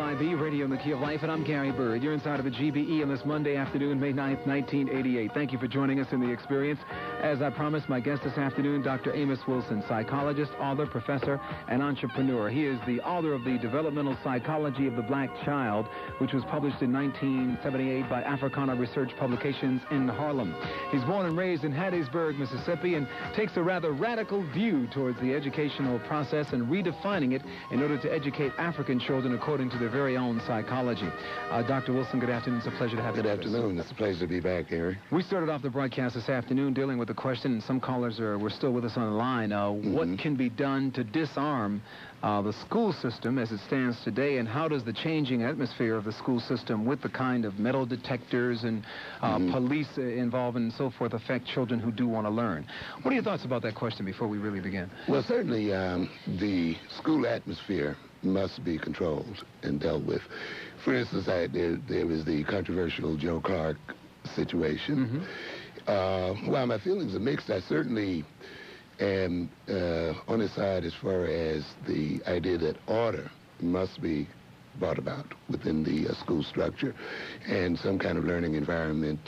WLIB, Radio in the Key of Life, and I'm Gary Bird. You're inside of the GBE on this Monday afternoon, May 9th, 1988. Thank you for joining us in the experience. As I promised, my guest this afternoon, Dr. Amos Wilson, psychologist, author, professor, and entrepreneur. He is the author of The Developmental Psychology of the Black Child, which was published in 1978 by Africana Research Publications in Harlem. He's born and raised in Hattiesburg, Mississippi, and takes a rather radical view towards the educational process and redefining it in order to educate African children according to their very own psychology. Dr. Wilson, good afternoon. It's a pleasure to have you with us. Good afternoon. It's a pleasure to be back, Gary. We started off the broadcast this afternoon dealing with the question, and some callers were still with us on the line, what can be done to disarm the school system as it stands today, and how does the changing atmosphere of the school system with the kind of metal detectors and police involvement and so forth affect children who do want to learn? What are your thoughts about that question before we really begin? Well, certainly the school atmosphere must be controlled and dealt with. For instance, there was the controversial Joe Clark situation. While my feelings are mixed, I certainly am on his side as far as the idea that order must be brought about within the school structure and some kind of learning environment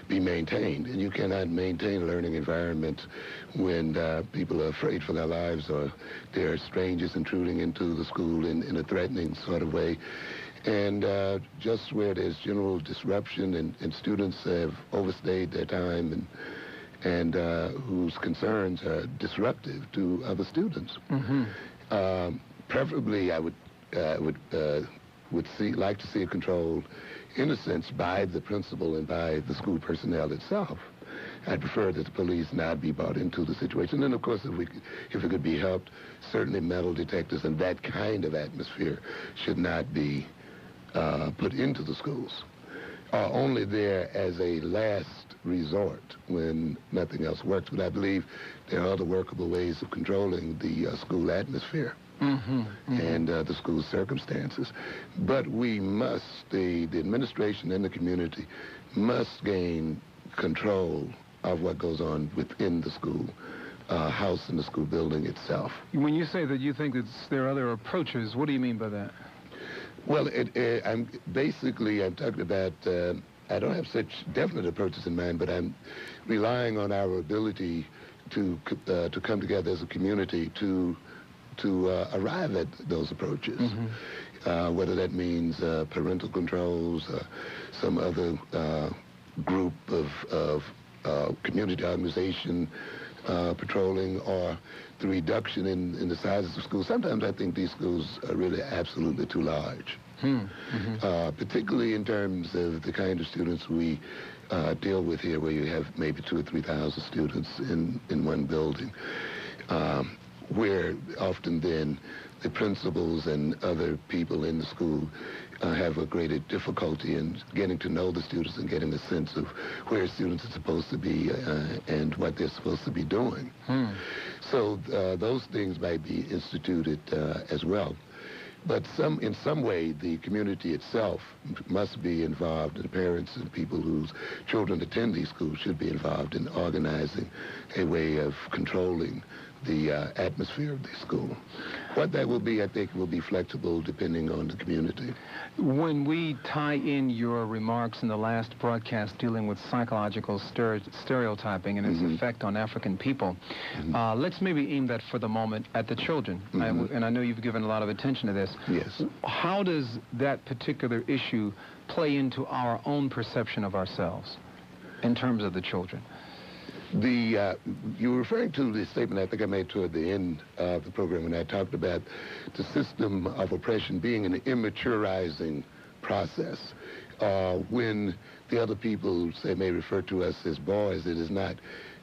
be maintained. And you cannot maintain a learning environment when people are afraid for their lives, or there are strangers intruding into the school in a threatening sort of way. And just where there's general disruption and students have overstayed their time and whose concerns are disruptive to other students. Preferably, I would like to see it controlled, in a sense, by the principal and by the school personnel itself. I'd prefer that the police not be brought into the situation. And of course, if it could be helped, certainly metal detectors and that kind of atmosphere should not be put into the schools. Only there as a last resort when nothing else works. But I believe there are other workable ways of controlling the school atmosphere and the school circumstances. But we must, the administration and the community must gain control of what goes on within the school house and the school building itself. When you say that you think that there are other approaches, what do you mean by that? Well, I'm talking about, I don't have such definite approaches in mind, but I'm relying on our ability to come together as a community to arrive at those approaches, whether that means parental controls, some other group of community organization patrolling, or the reduction in the sizes of schools. Sometimes I think these schools are really absolutely too large, particularly in terms of the kind of students we deal with here, where you have maybe 2,000 or 3,000 students in one building, where often then the principals and other people in the school have a greater difficulty in getting to know the students and getting a sense of where students are supposed to be and what they're supposed to be doing. So those things might be instituted as well. But in some way, the community itself must be involved, and parents and people whose children attend these schools should be involved in organizing a way of controlling the atmosphere of the school. What that will be, I think, will be flexible depending on the community. When we tie in your remarks in the last broadcast dealing with psychological stereotyping and its effect on African people, let's maybe aim that for the moment at the children. And I know you've given a lot of attention to this. Yes. How does that particular issue play into our own perception of ourselves in terms of the children? You were referring to the statement I think I made toward the end of the program when I talked about the system of oppression being an immaturizing process. When the other people, say, may refer to us as boys, it is not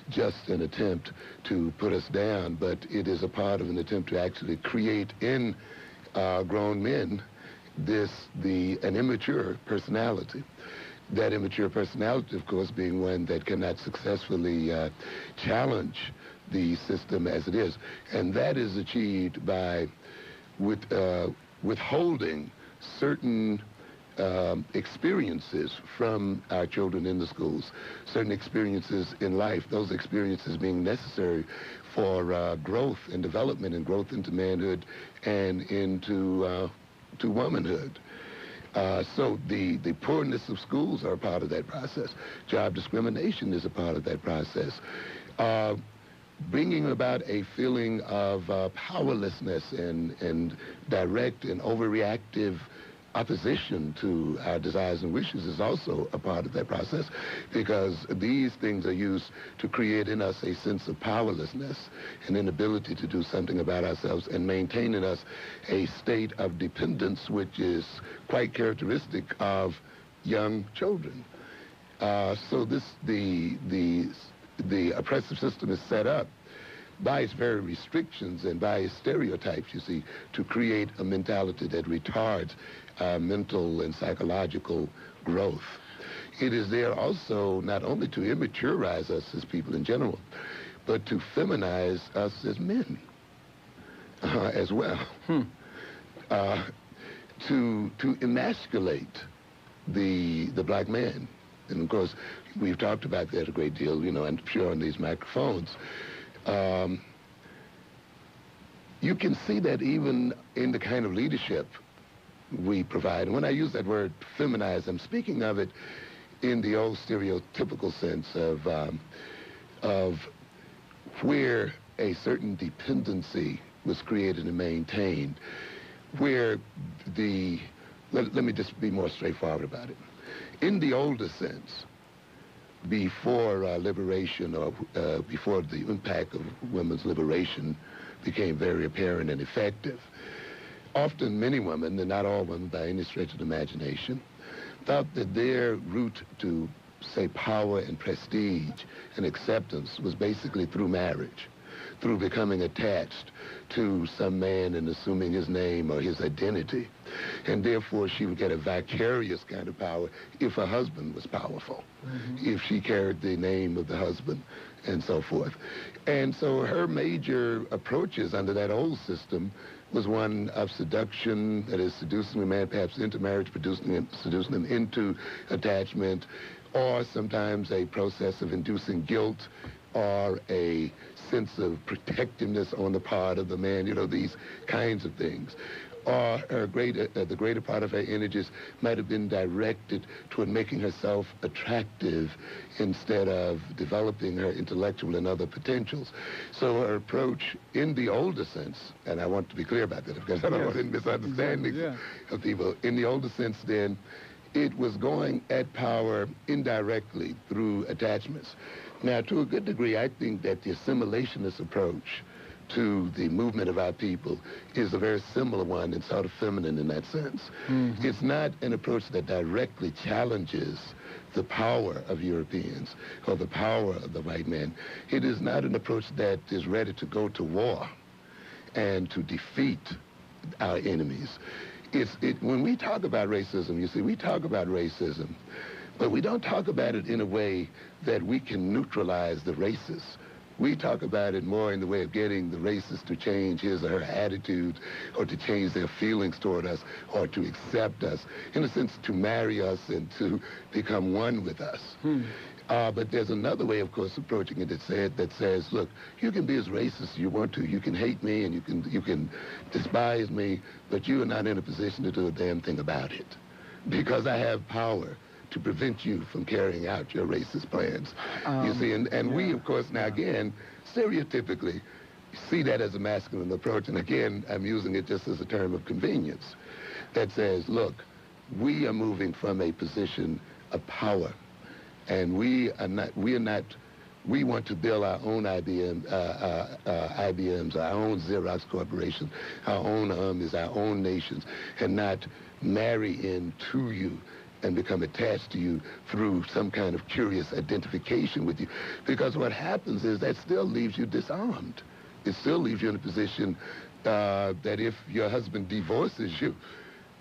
just an attempt to put us down, but it is a part of an attempt to actually create in grown men an immature personality. That immature personality, of course, being one that cannot successfully challenge the system as it is. And that is achieved by withholding certain experiences from our children in the schools, certain experiences in life, those experiences being necessary for growth and development and growth into manhood and into to womanhood. So the poorness of schools are a part of that process. Job discrimination is a part of that process. Bringing about a feeling of powerlessness and direct and overreactive opposition to our desires and wishes is also a part of that process, because these things are used to create in us a sense of powerlessness, an inability to do something about ourselves, and maintain in us a state of dependence which is quite characteristic of young children. So the oppressive system is set up by its very restrictions and by its stereotypes, you see, to create a mentality that retards mental and psychological growth. It is there also not only to immaturize us as people in general, but to feminize us as men as well. To emasculate the black man. And of course, we've talked about that a great deal, you know, I'm sure on these microphones. You can see that even in the kind of leadership we provide. And when I use that word feminize, I'm speaking of it in the old stereotypical sense of where a certain dependency was created and maintained, where let me just be more straightforward about it. In the older sense, before liberation, or before the impact of women's liberation became very apparent and effective, often many women, and not all women by any stretch of the imagination, thought that their route to, say, power and prestige and acceptance was basically through marriage, through becoming attached to some man and assuming his name or his identity. And therefore, she would get a vicarious kind of power if her husband was powerful, if she carried the name of the husband, and so forth. And so her major approaches under that old system was one of seduction, that is, seducing a man perhaps into marriage, seducing him into attachment, or sometimes a process of inducing guilt or a sense of protectiveness on the part of the man, you know, these kinds of things. Or the greater part of her energies might have been directed toward making herself attractive instead of developing her intellectual and other potentials. So her approach in the older sense, and I want to be clear about that because I don't want any misunderstandings of people. In the older sense then, it was going at power indirectly through attachments. Now, to a good degree, I think that the assimilationist approach to the movement of our people is a very similar one and sort of feminine in that sense. It's not an approach that directly challenges the power of Europeans or the power of the white man. It is not an approach that is ready to go to war and to defeat our enemies. When we talk about racism, you see, we talk about racism, but we don't talk about it in a way that we can neutralize the racists. We talk about it more in the way of getting the racist to change his or her attitude, or to change their feelings toward us, or to accept us, in a sense, to marry us and to become one with us. But there's another way, of course, approaching it that says, look, you can be as racist as you want to. You can hate me and you can despise me, but you are not in a position to do a damn thing about it, because I have power to prevent you from carrying out your racist plans. You see, and we, of course, now again, stereotypically see that as a masculine approach. And again, I'm using it just as a term of convenience that says, look, we are moving from a position of power, and we want to build our own IBMs, our own Xerox corporations, our own armies, our own nations, and not marry into you and become attached to you through some kind of curious identification with you. Because what happens is that still leaves you disarmed. It still leaves you in a position that if your husband divorces you,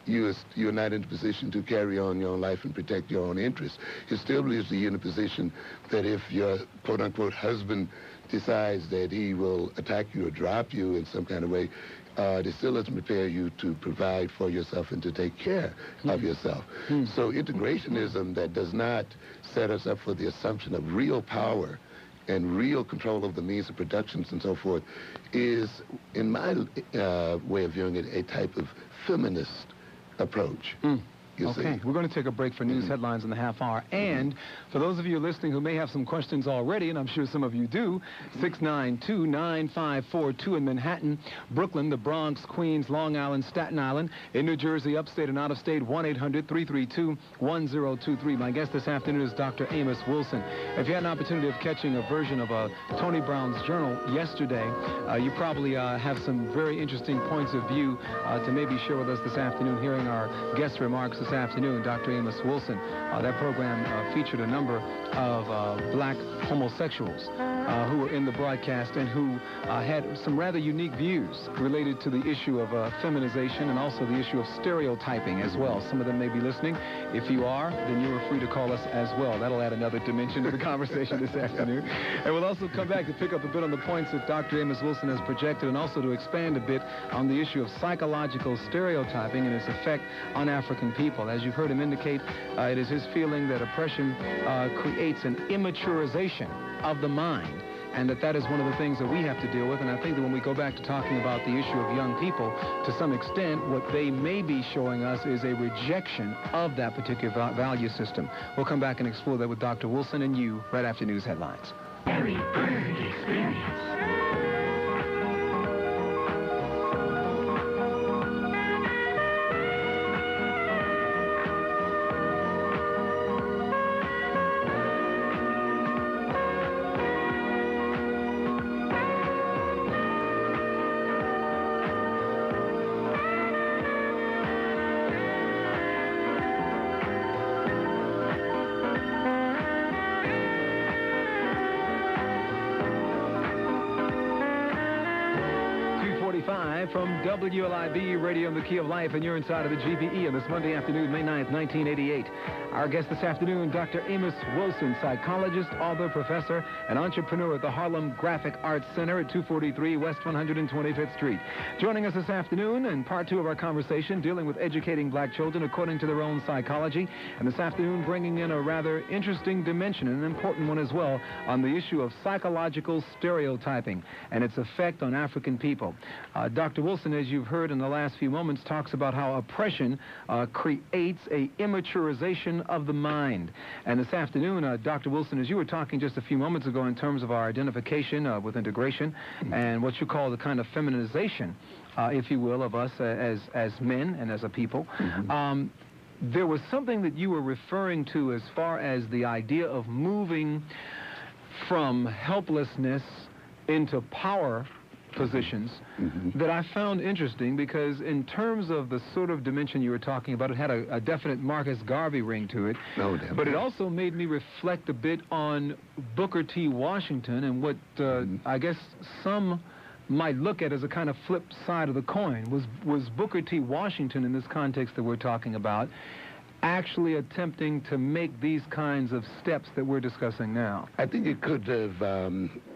you're not in a position to carry on your own life and protect your own interests. It still leaves you in a position that if your quote-unquote husband decides that he will attack you or drop you in some kind of way, it still doesn't prepare you to provide for yourself and to take care of yourself. So integrationism that does not set us up for the assumption of real power and real control of the means of productions and so forth is, in my way of viewing it, a type of feminist approach. Okay, we're going to take a break for news headlines in the half hour. And for those of you listening who may have some questions already, and I'm sure some of you do, 692-9542 in Manhattan, Brooklyn, the Bronx, Queens, Long Island, Staten Island, in New Jersey, upstate and out-of-state, 1-800-332-1023. My guest this afternoon is Dr. Amos Wilson. If you had an opportunity of catching a version of Tony Brown's journal yesterday, you probably have some very interesting points of view to maybe share with us this afternoon, hearing our guest remarks this afternoon, Dr. Amos Wilson. That program featured a number of black homosexuals who were in the broadcast and who had some rather unique views related to the issue of feminization and also the issue of stereotyping as well. Some of them may be listening. If you are, then you are free to call us as well. That'll add another dimension to the conversation this afternoon. And we'll also come back to pick up a bit on the points that Dr. Amos Wilson has projected, and also to expand a bit on the issue of psychological stereotyping and its effect on African people. As you've heard him indicate, it is his feeling that oppression creates an immaturization of the mind, and that is one of the things that we have to deal with. And I think that when we go back to talking about the issue of young people, to some extent, what they may be showing us is a rejection of that particular value system. We'll come back and explore that with Dr. Wilson and you right after news headlines. Gary Bird Experience. From WLIB Radio in the Key of Life, and you're inside of the GBE on this Monday afternoon, May 9th, 1988. Our guest this afternoon, Dr. Amos Wilson, psychologist, author, professor, and entrepreneur at the Harlem Graphic Arts Center at 243 West 125th Street. Joining us this afternoon in part two of our conversation, dealing with educating black children according to their own psychology, and this afternoon bringing in a rather interesting dimension, and an important one as well, on the issue of psychological stereotyping and its effect on African people. Dr. Wilson, as you've heard in the last few moments, talks about how oppression creates a immaturization of the mind. And this afternoon, Dr. Wilson, as you were talking just a few moments ago in terms of our identification with integration and what you call the kind of feminization, if you will, of us as men and as a people, there was something that you were referring to as far as the idea of moving from helplessness into power positions that I found interesting, because in terms of the sort of dimension you were talking about, it had a definite Marcus Garvey ring to it. But it also made me reflect a bit on Booker T. Washington and what I guess some might look at as a kind of flip side of the coin. Was Booker T. Washington, in this context that we're talking about, actually attempting to make these kinds of steps that we're discussing now? I think it could have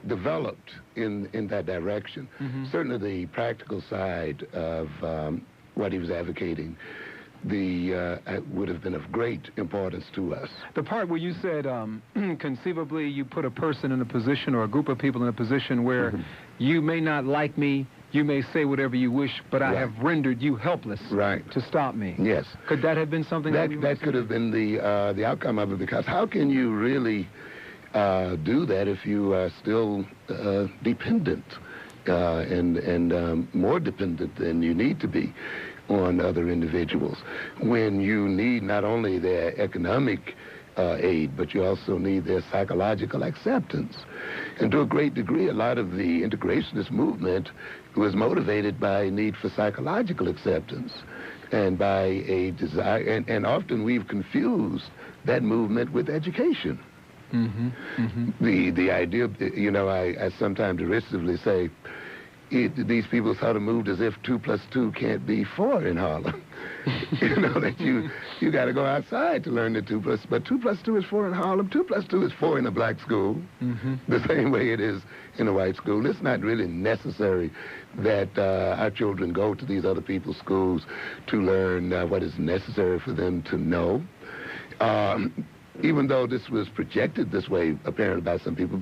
developed in that direction. Certainly the practical side of what he was advocating would have been of great importance to us. The part where you said conceivably you put a person in a position, or a group of people in a position where you may not like me, you may say whatever you wish, but I have rendered you helpless to stop me. Yes. Could that have been something that could have been the outcome of it, because how can you really do that if you are still dependent and more dependent than you need to be on other individuals, when you need not only their economic aid, but you also need their psychological acceptance. And to a great degree, a lot of the integrationist movement was motivated by a need for psychological acceptance and by a desire, and often we've confused that movement with education. The idea, you know, I sometimes derisively say, these people sort of moved as if 2 + 2 can't be 4 in Harlem. You know, that you got to go outside to learn the 2 + but 2 + 2 is 4 in Harlem. 2 + 2 is 4 in a black school, the same way it is in a white school. It's not really necessary that our children go to these other people's schools to learn what is necessary for them to know. even though this was projected this way, apparently by some people,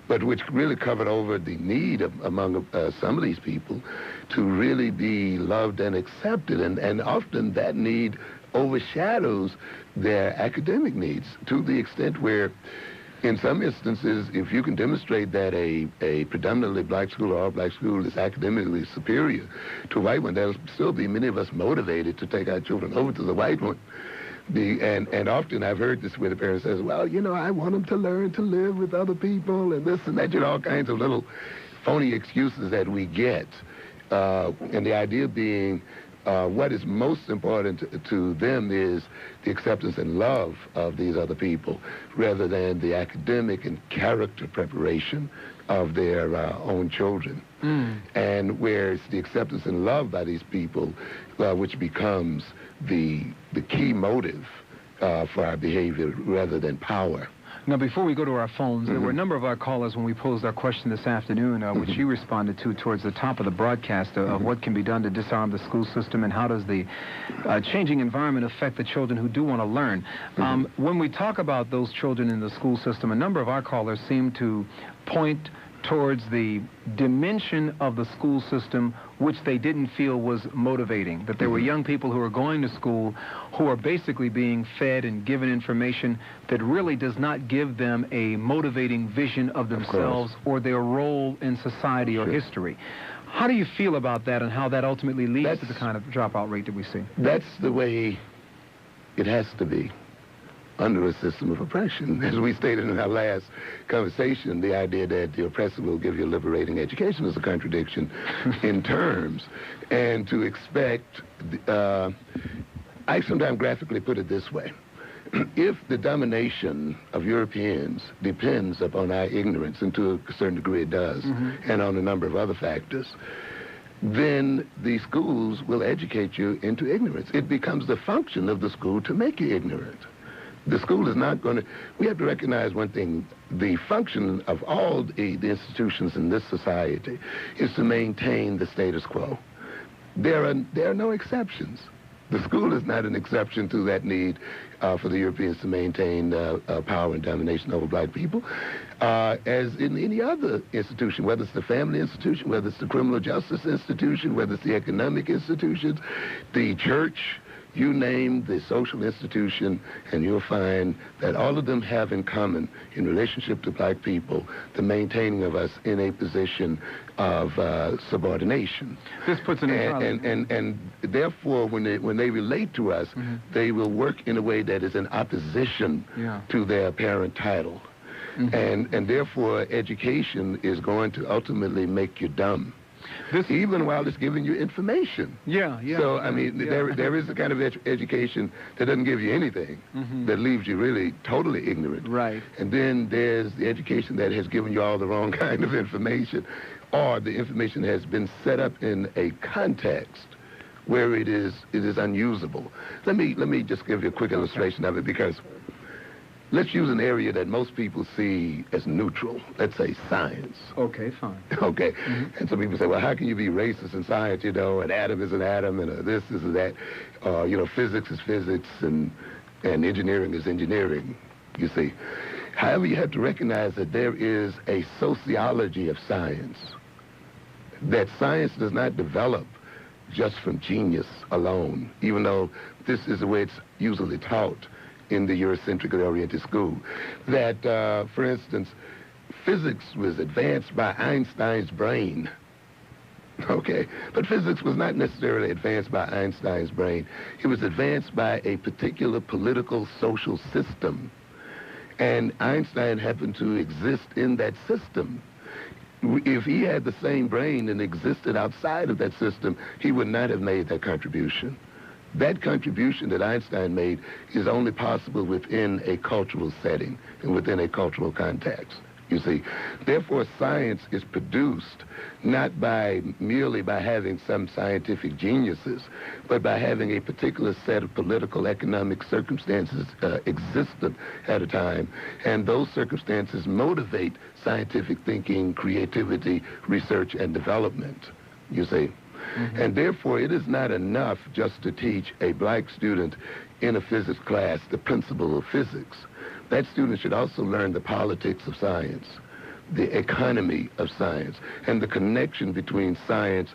but which really covered over the need among some of these people to really be loved and accepted. And often that need overshadows their academic needs to the extent where, in some instances, if you can demonstrate that a predominantly black school or all-black school is academically superior to a white one, there'll still be many of us motivated to take our children over to the white one. And often I've heard this where the parent says, well, you know, I want them to learn to live with other people and this and that, you know, all kinds of little phony excuses that we get. And the idea being what is most important to them is the acceptance and love of these other people rather than the academic and character preparation of their own children. And where it's the acceptance and love by these people which becomes the key motive for our behavior rather than power. Now, before we go to our phones, there were a number of our callers when we posed our question this afternoon, which you responded to towards the top of the broadcast of what can be done to disarm the school system and how does the changing environment affect the children who do want to learn. When we talk about those children in the school system, a number of our callers seem to point towards the dimension of the school system which they didn't feel was motivating, that there were young people who are going to school who are basically being fed and given information that really does not give them a motivating vision of themselves or their role in society or history. How do you feel about that and how that ultimately leads to the kind of dropout rate that we see? That's the way it has to be under a system of oppression. As we stated in our last conversation, the idea that the oppressor will give you a liberating education is a contradiction in terms. And to expect, I sometimes graphically put it this way. If the domination of Europeans depends upon our ignorance, and to a certain degree it does, and on a number of other factors, then the schools will educate you into ignorance. It becomes the function of the school to make you ignorant. The school is not going to... We have to recognize one thing. The function of all the institutions in this society is to maintain the status quo. There are no exceptions. The school is not an exception to that need for the Europeans to maintain power and domination over black people. As in any other institution, whether it's the family institution, whether it's the criminal justice institution, whether it's the economic institutions, the church, you name the social institution, and you'll find that all of them have in common, in relationship to black people, the maintaining of us in a position of subordination. This puts an and therefore, when they relate to us, they will work in a way that is in opposition to their apparent title. And therefore, education is going to ultimately make you dumb. Even while it's giving you information. So, I mean, there is a kind of education that doesn't give you anything, that leaves you really totally ignorant. Right. And then there's the education that has given you all the wrong kind of information, or the information has been set up in a context where it is unusable. Let me just give you a quick illustration of it, because let's use an area that most people see as neutral. Let's say science. Okay, fine. Okay. And some people say, well, how can you be racist in science, you know, an atom is an atom, and this is that. You know, physics is physics, and engineering is engineering, you see. However, you have to recognize that there is a sociology of science, that science does not develop just from genius alone, even though this is the way it's usually taught in the Eurocentrically oriented school. That, for instance, physics was advanced by Einstein's brain. Okay, but physics was not necessarily advanced by Einstein's brain. It was advanced by a particular political social system. And Einstein happened to exist in that system. If he had the same brain and existed outside of that system, he would not have made that contribution. That contribution that Einstein made is only possible within a cultural setting and within a cultural context, you see. Therefore, science is produced not merely by having some scientific geniuses, but by having a particular set of political, economic circumstances existent at a time. And those circumstances motivate scientific thinking, creativity, research, and development, you see. And therefore, it is not enough just to teach a black student in a physics class the principle of physics, that student should also learn the politics of science, the economy of science, and the connection between science,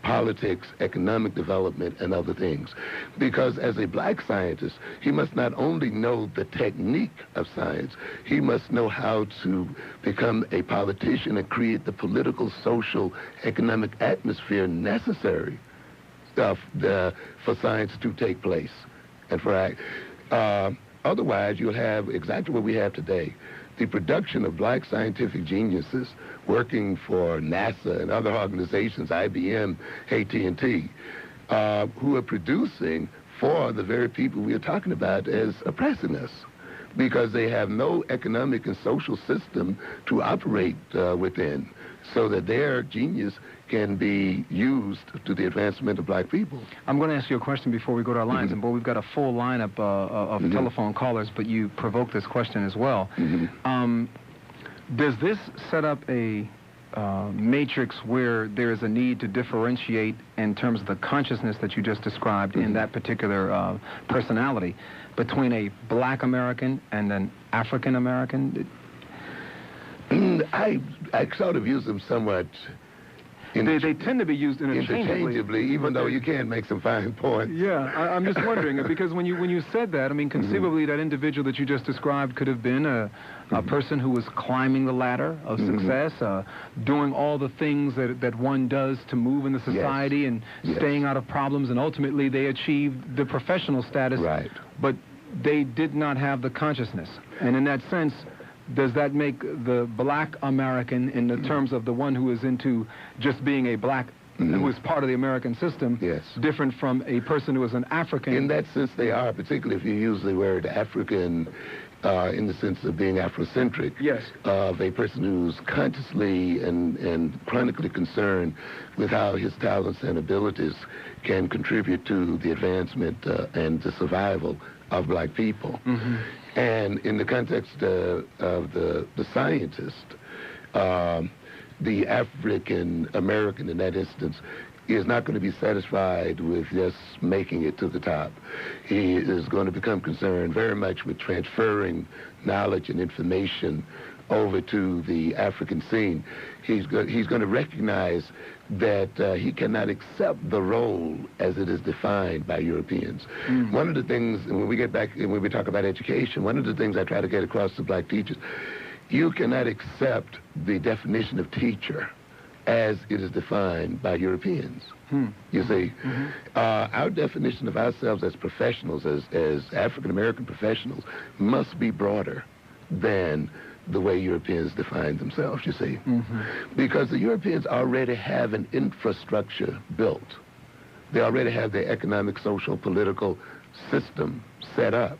politics, economic development, and other things. Because as a black scientist, he must not only know the technique of science, he must know how to become a politician and create the political, social, economic atmosphere necessary for science to take place. And otherwise, you'll have exactly what we have today. The production of black scientific geniuses working for NASA and other organizations, IBM, AT&T, who are producing for the very people we are talking about as oppressing us, because they have no economic and social system to operate within, so that their genius can be used to the advancement of black people. I'm going to ask you a question before we go to our lines, and boy, we've got a full lineup of telephone callers, but you provoked this question as well. Does this set up a matrix where there is a need to differentiate in terms of the consciousness that you just described in that particular personality between a black American and an African American? I sort of use them somewhat. They tend to be used interchangeably, even though you can make some fine points. Yeah, I'm just wondering, because when you said that, I mean, conceivably that individual that you just described could have been a person who was climbing the ladder of success, doing all the things that one does to move in the society and staying out of problems, and ultimately they achieved the professional status, but they did not have the consciousness. And in that sense, does that make the black American, in the terms of the one who is into just being a black, who is part of the American system, different from a person who is an African? In that sense, they are, particularly if you use the word African in the sense of being Afrocentric, of a person who's consciously and chronically concerned with how his talents and abilities can contribute to the advancement and the survival of black people. And in the context of the scientist, the African American in that instance is not going to be satisfied with just making it to the top. He is going to become concerned very much with transferring knowledge and information over to the African scene. He's going to recognize that he cannot accept the role as it is defined by Europeans. One of the things, when we get back, when we talk about education, one of the things I try to get across to black teachers, you cannot accept the definition of teacher as it is defined by Europeans. You see, our definition of ourselves as professionals, as African-American professionals, must be broader than the way Europeans define themselves, you see. Because the Europeans already have an infrastructure built. They already have their economic, social, political system set up.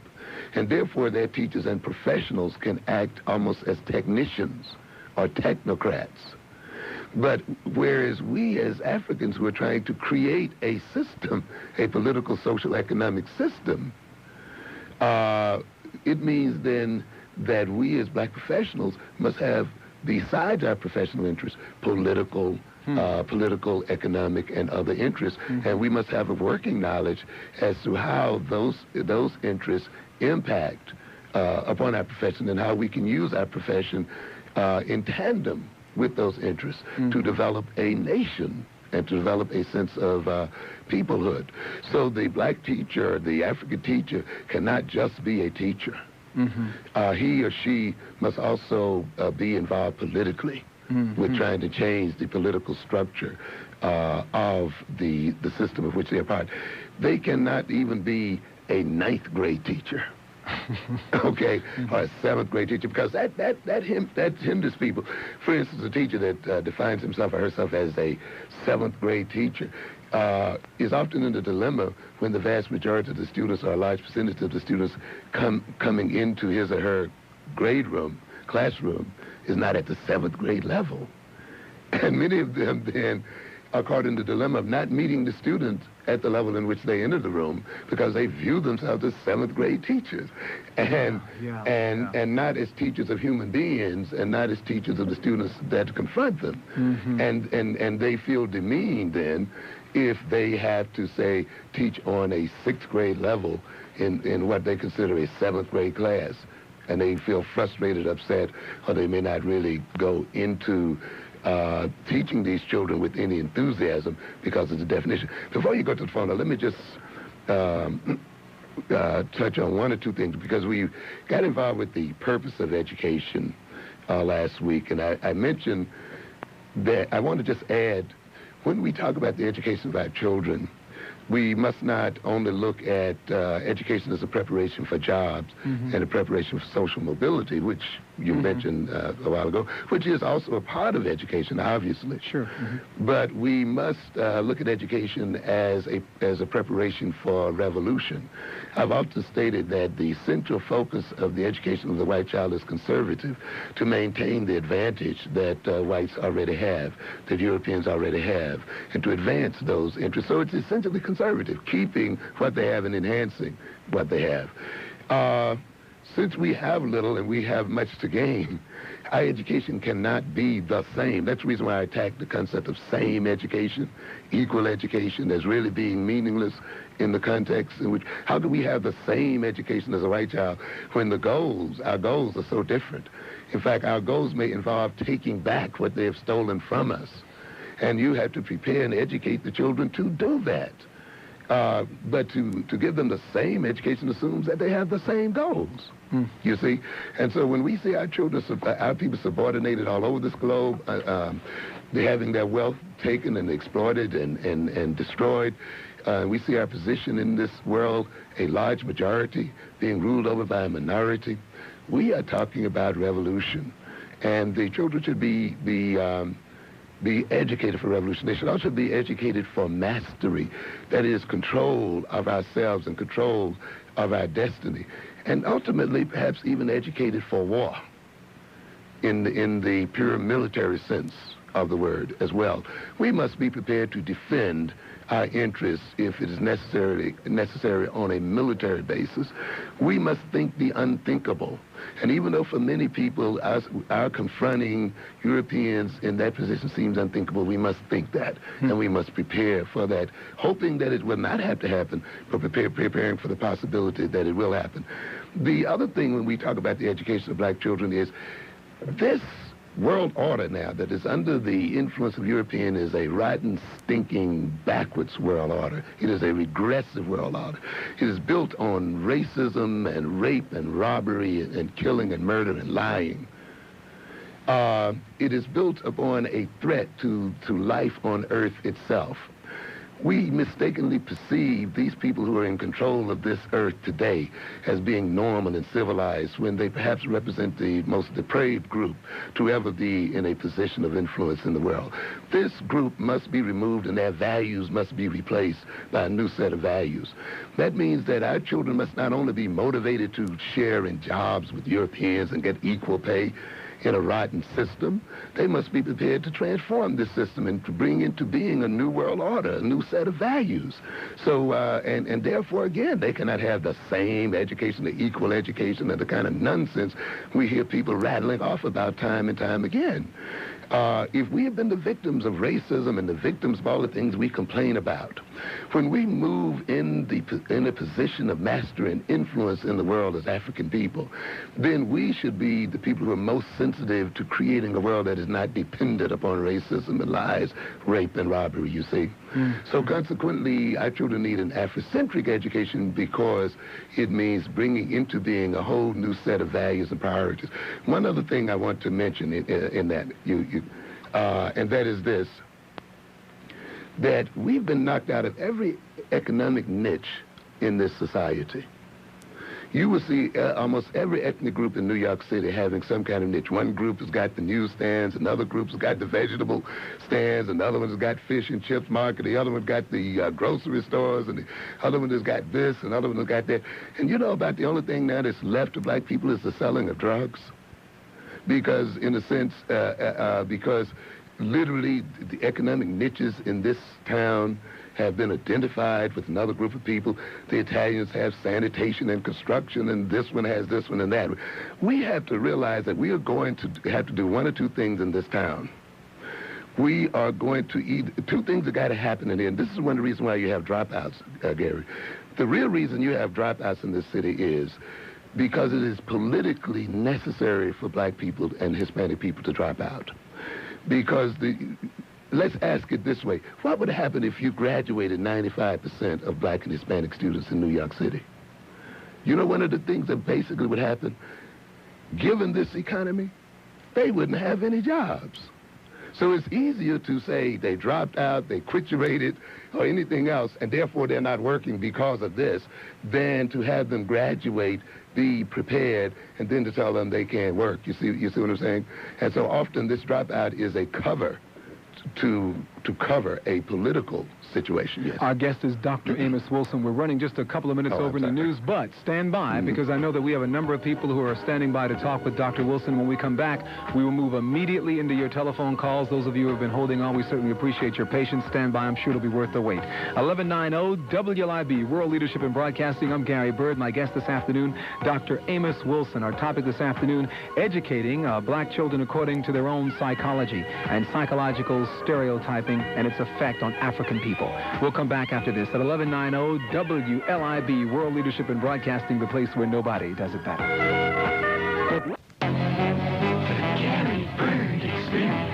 And therefore, their teachers and professionals can act almost as technicians or technocrats. But whereas we as Africans who are trying to create a system, a political, social, economic system, it means then that we as black professionals must have, besides our professional interests, political, economic, and other interests. And we must have a working knowledge as to how those interests impact upon our profession, and how we can use our profession in tandem with those interests to develop a nation and to develop a sense of peoplehood. So the black teacher, the African teacher, cannot just be a teacher. He or she must also be involved politically with trying to change the political structure of the system of which they are part. They cannot even be a 9th grade teacher. Okay, or a 7th grade teacher, because that hinders people. For instance, a teacher that defines himself or herself as a 7th grade teacher is often in a dilemma when the vast majority of the students, or a large percentage of the students coming into his or her classroom, is not at the 7th grade level. And many of them then are caught in the dilemma of not meeting the students at the level in which they enter the room, because they view themselves as 7th grade teachers, and not as teachers of human beings, and not as teachers of the students that confront them. And they feel demeaned then if they have to, say, teach on a 6th grade level in what they consider a 7th grade class. and they feel frustrated, upset, or they may not really go into teaching these children with any enthusiasm because of the definition. Before you go to the phone, let me just touch on one or two things, because we got involved with the purpose of education last week, and I mentioned that I want to just add, when we talk about the education of our children, we must not only look at education as a preparation for jobs and a preparation for social mobility, which you mentioned a while ago, which is also a part of education, obviously. Sure. But we must look at education as a preparation for revolution. I've often stated that the central focus of the education of the white child is conservative, to maintain the advantage that whites already have, that Europeans already have, and to advance those interests. So it's essentially conservative, keeping what they have and enhancing what they have. Since we have little and we have much to gain, our education cannot be the same. That's the reason why I attack the concept of same education, equal education, as really being meaningless in the context in which, how do we have the same education as a white child when our goals are so different? In fact, our goals may involve taking back what they have stolen from us. And you have to prepare and educate the children to do that. But to give them the same education assumes that they have the same goals, you see? And so when we see our children, our people subordinated all over this globe, they're having their wealth taken and exploited and destroyed, we see our position in this world, a large majority being ruled over by a minority, we are talking about revolution. And the children should be educated for revolution. They should also be educated for mastery, that is, control of ourselves and control of our destiny, and ultimately perhaps even educated for war in the pure military sense of the word as well. We must be prepared to defend our interests if it is necessary on a military basis. We must think the unthinkable. And even though for many people our confronting Europeans in that position seems unthinkable, we must think that, and we must prepare for that, hoping that it will not have to happen, but preparing for the possibility that it will happen. The other thing when we talk about the education of black children is this world order now that is under the influence of European is a rotten, stinking, backwards world order. It is a regressive world order. It is built on racism and rape and robbery and killing and murder and lying. It is built upon a threat to life on earth itself. We mistakenly perceive these people who are in control of this earth today as being normal and civilized when they perhaps represent the most depraved group to ever be in a position of influence in the world. This group must be removed and their values must be replaced by a new set of values. That means that our children must not only be motivated to share in jobs with Europeans and get equal pay in a rotten system, they must be prepared to transform this system and to bring into being a new world order, a new set of values. So, and therefore, again, they cannot have the same education, the equal education, and the kind of nonsense we hear people rattling off about time and time again. If we have been the victims of racism and the victims of all the things we complain about, when we move in a position of mastery and influence in the world as African people, then we should be the people who are most sensitive to creating a world that is not dependent upon racism and lies, rape and robbery, you see. So consequently, our children need an Afrocentric education because it means bringing into being a whole new set of values and priorities. One other thing I want to mention in that, and that is this, that we've been knocked out of every economic niche in this society. You will see almost every ethnic group in New York City having some kind of niche. One group has got the newsstands, another group has got the vegetable stands, another one has got fish and chips market, the other one got the grocery stores, and the other one has got this, and the other one has got that. And you know about the only thing now that's left to black people is the selling of drugs? Because in a sense, because literally the economic niches in this town have been identified with another group of people. The Italians have sanitation and construction, and this one has this one and that. We have to realize that we are going to have to do one or two things in this town. We are going to two things have got to happen in here, and this is one of the reasons why you have dropouts, Gary. The real reason you have dropouts in this city is because it is politically necessary for black people and Hispanic people to drop out. Because let's ask it this way. What would happen if you graduated 95% of black and Hispanic students in New York City? You know one of the things that basically would happen? Given this economy, they wouldn't have any jobs. So it's easier to say they dropped out, they quiturated, or anything else, and therefore they're not working because of this, than to have them graduate, be prepared, and then to tell them they can't work. You see what I'm saying? And so often this dropout is a cover to cover a political situation. Yes. Our guest is Dr. Amos Wilson. We're running just a couple of minutes over in the news, but stand by because I know that we have a number of people who are standing by to talk with Dr. Wilson. When we come back, we will move immediately into your telephone calls. Those of you who have been holding on, we certainly appreciate your patience. Stand by. I'm sure it'll be worth the wait. 1190 WLIB, World Leadership in Broadcasting. I'm Gary Bird. My guest this afternoon, Dr. Amos Wilson. Our topic this afternoon, educating black children according to their own psychology and psychological stereotyping and its effect on African people. We'll come back after this at 1190 WLIB, World Leadership in Broadcasting, the place where nobody does it better. The Gary Bird Experience.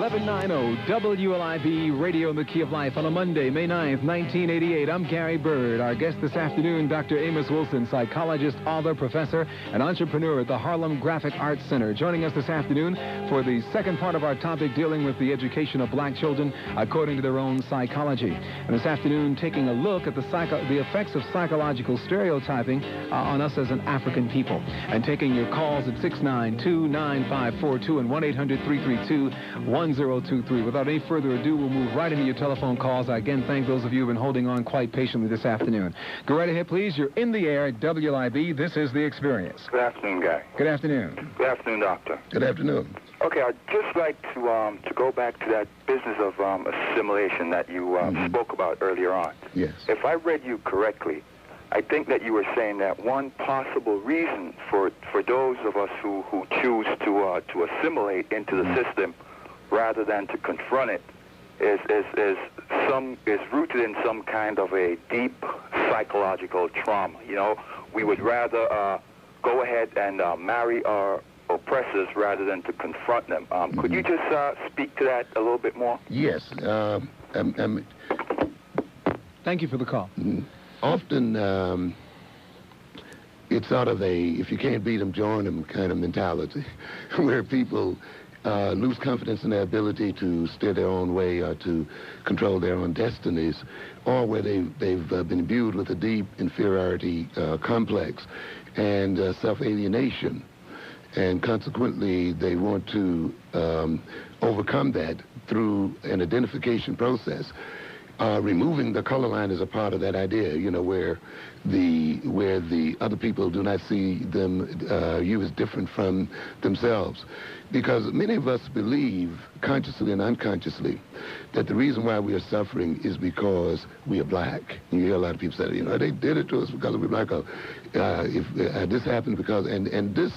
1190 WLIB Radio in the Key of Life on a Monday, May 9th, 1988. I'm Gary Bird. Our guest this afternoon, Dr. Amos Wilson, psychologist, author, professor, and entrepreneur at the Harlem Graphic Arts Center. Joining us this afternoon for the second part of our topic dealing with the education of black children according to their own psychology. And this afternoon, taking a look at the effects of psychological stereotyping on us as an African people. And taking your calls at 692-9542 and 1-800-332-1023. Without any further ado, we'll move right into your telephone calls. I again thank those of you who have been holding on quite patiently this afternoon. Go right ahead, please. You're in the air at WLIB. This is The Experience. Good afternoon, Guy. Good afternoon. Good afternoon, Doctor. Good afternoon. Okay, I'd just like to go back to that business of assimilation that you spoke about earlier on. Yes. If I read you correctly, I think that you were saying that one possible reason for those of us who choose to assimilate into the system rather than to confront it is rooted in some kind of a deep psychological trauma. You know, we would rather go ahead and marry our oppressors rather than to confront them. Could you just speak to that a little bit more? Yes. Thank you for the call. Often it's sort of a if you can't beat them, join them kind of mentality, where people lose confidence in their ability to steer their own way or to control their own destinies, or where they've been imbued with a deep inferiority complex and self-alienation. And consequently, they want to overcome that through an identification process. Removing the color line is a part of that idea, you know, where the other people do not see them, you as different from themselves. Because many of us believe, consciously and unconsciously, that the reason why we are suffering is because we are black. And you hear a lot of people say, you know, they did it to us because we're black. If this happened because, and this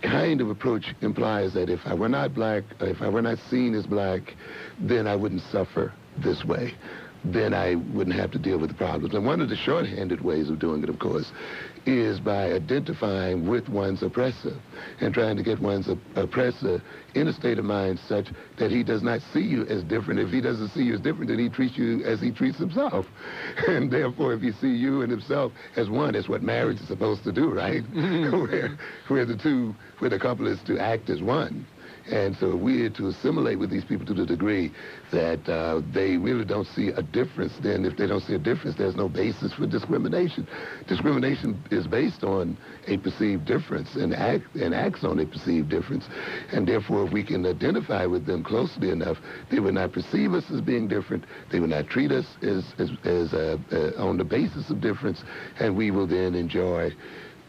kind of approach implies that if I were not black, if I were not seen as black, then I wouldn't suffer this way. Then I wouldn't have to deal with the problems. And one of the shorthanded ways of doing it, of course, is by identifying with one's oppressor and trying to get one's oppressor in a state of mind such that he does not see you as different. If he doesn't see you as different, then he treats you as he treats himself. And therefore, if he see you and himself as one, that's what marriage is supposed to do, right? where the couple is to act as one. And so we're to assimilate with these people to the degree that they really don't see a difference. Then if they don't see a difference, there's no basis for discrimination. Discrimination is based on a perceived difference and acts on a perceived difference. And therefore, if we can identify with them closely enough, they will not perceive us as being different. They will not treat us as on the basis of difference. And we will then enjoy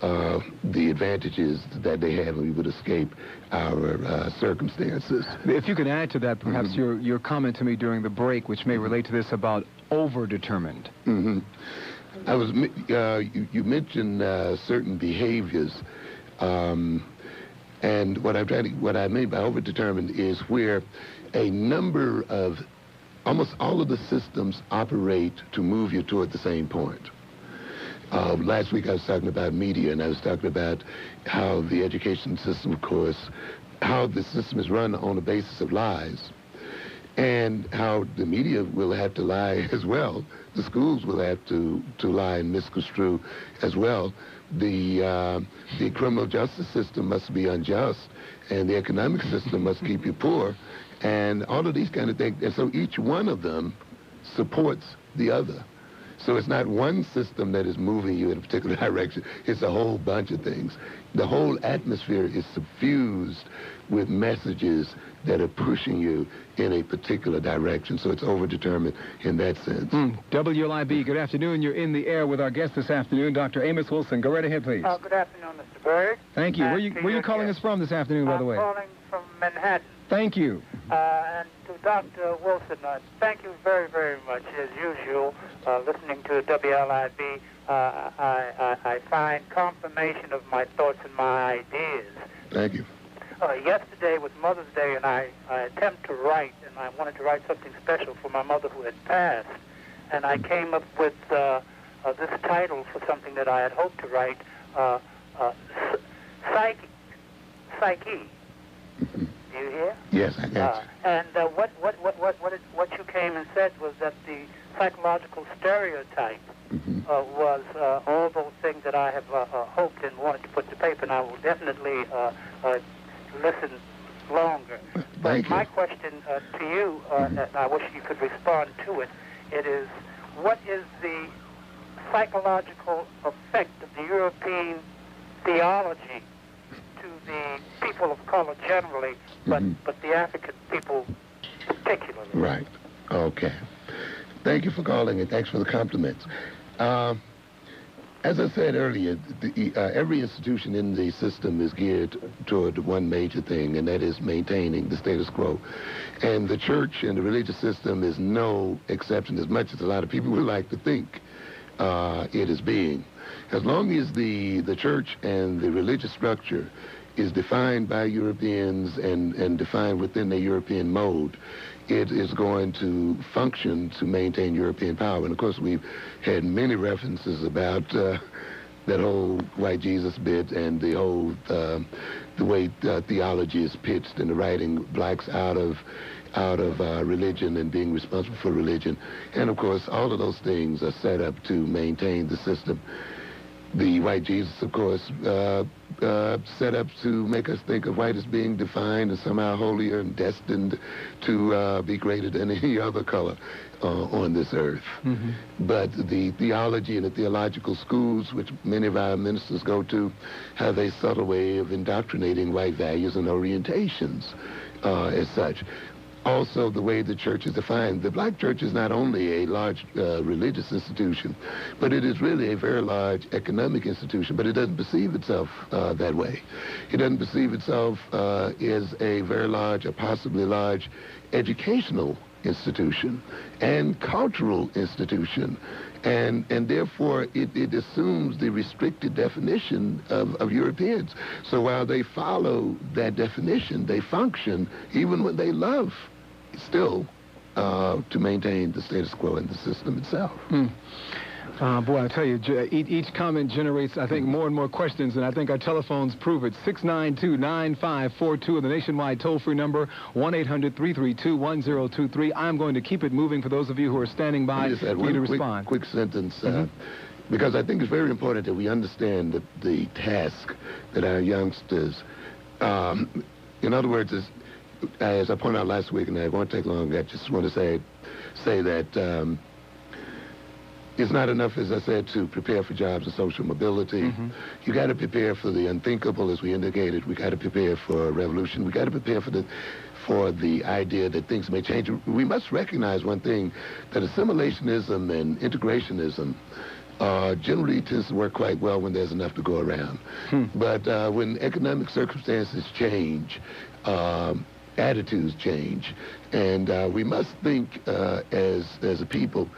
the advantages that they have, and we would escape our circumstances. If you could add to that, perhaps your comment to me during the break, which may relate to this about over-determined. I was you mentioned certain behaviors, and what I mean by over-determined is where a number of almost all of the systems operate to move you toward the same point. Last week I was talking about media, and I was talking about how the education system, of course, how the system is run on the basis of lies, and how the media will have to lie as well. The schools will have to lie and misconstrue as well. The criminal justice system must be unjust, and the economic system must keep you poor, and all of these kind of things. And so each one of them supports the other. So it's not one system that is moving you in a particular direction. It's a whole bunch of things. The whole atmosphere is suffused with messages that are pushing you in a particular direction. So it's overdetermined in that sense. WLIB, good afternoon. You're in the air with our guest this afternoon, Dr. Amos Wilson. Go right ahead, please. Good afternoon, Mr. Bird. Thank you. Where you calling us from this afternoon, by the way? I'm calling from Manhattan. Thank you. And to Dr. Wilson, thank you very, very much. As usual, listening to WLIB, I find confirmation of my thoughts and my ideas. Thank you. Yesterday was Mother's Day, and I attempted to write, and I wanted to write something special for my mother who had passed. And I came up with this title for something that I had hoped to write, Psyche. Do you hear? Yes, I got you. And what you came and said was that the psychological stereotype was all those things that I have hoped and wanted to put to paper, and I will definitely listen longer. But my question to you, and I wish you could respond to it, it is, what is the psychological effect of the European theology to the people of color generally, but the African people particularly? Right. Okay. Thank you for calling, and thanks for the compliments. As I said earlier, every institution in the system is geared toward one major thing, and that is maintaining the status quo. And the church and the religious system is no exception, as much as a lot of people would like to think it is being. As long as the church and the religious structure is defined by Europeans and defined within the European mode, it is going to function to maintain European power. And of course, we've had many references about that whole white Jesus bit and the whole the way theology is pitched and the writing blacks out of religion and being responsible for religion. And of course, all of those things are set up to maintain the system. The white Jesus, of course, set up to make us think of white as being defined and somehow holier and destined to be greater than any other color on this earth. But the theology and the theological schools, which many of our ministers go to, have a subtle way of indoctrinating white values and orientations as such. Also, the way the church is defined. The black church is not only a large religious institution, but it is really a very large economic institution, but it doesn't perceive itself that way. It doesn't perceive itself as a very large or possibly large educational institution and cultural institution. And therefore, it assumes the restricted definition of Europeans. So while they follow that definition, they function, even when they love, still to maintain the status quo in the system itself. Boy, I tell you, each comment generates, I think, more and more questions, and I think our telephones prove it. 692-9542, the nationwide toll-free number, 1-800-332-1023. I'm going to keep it moving for those of you who are standing by for you to respond. Quick sentence, because I think it's very important that we understand the task that our youngsters, in other words, as I pointed out last week, and it won't take long, I just want to say that it's not enough, as I said, to prepare for jobs and social mobility. You got to prepare for the unthinkable, as we indicated. We got to prepare for a revolution. We got to prepare for the idea that things may change. We must recognize one thing, that assimilationism and integrationism generally tends to work quite well when there's enough to go around. But when economic circumstances change, attitudes change, and we must think as a people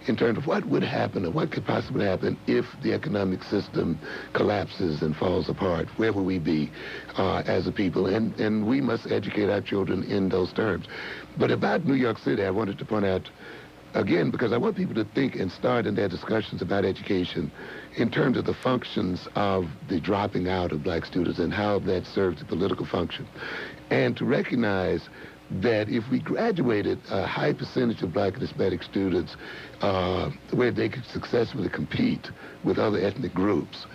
in terms of what would happen or what could possibly happen if the economic system collapses and falls apart. Where will we be as a people? And we must educate our children in those terms. But about New York City, I wanted to point out again, because I want people to think and start in their discussions about education in terms of the functions of the dropping out of black students and how that serves the political function. And to recognize that if we graduated a high percentage of black and Hispanic students where they could successfully compete with other ethnic groups,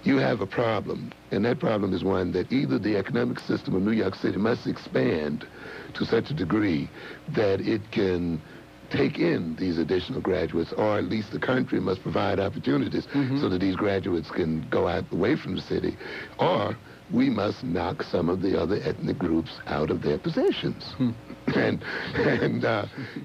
you have a problem. And that problem is one that either the economic system of New York City must expand to such a degree that it can take in these additional graduates, or at least the country must provide opportunities so that these graduates can go out away from the city, or we must knock some of the other ethnic groups out of their positions. And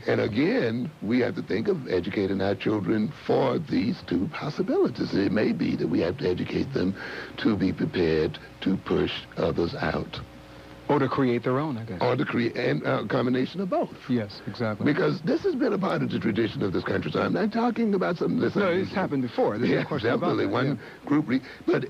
again, we have to think of educating our children for these two possibilities. It may be that we have to educate them to be prepared to push others out. Or to create their own, I guess. Or to create a combination of both. Yes, exactly. Because this has been a part of the tradition of this country. So I'm not talking about something that's... No, it's happened before. There's no question about that. One group...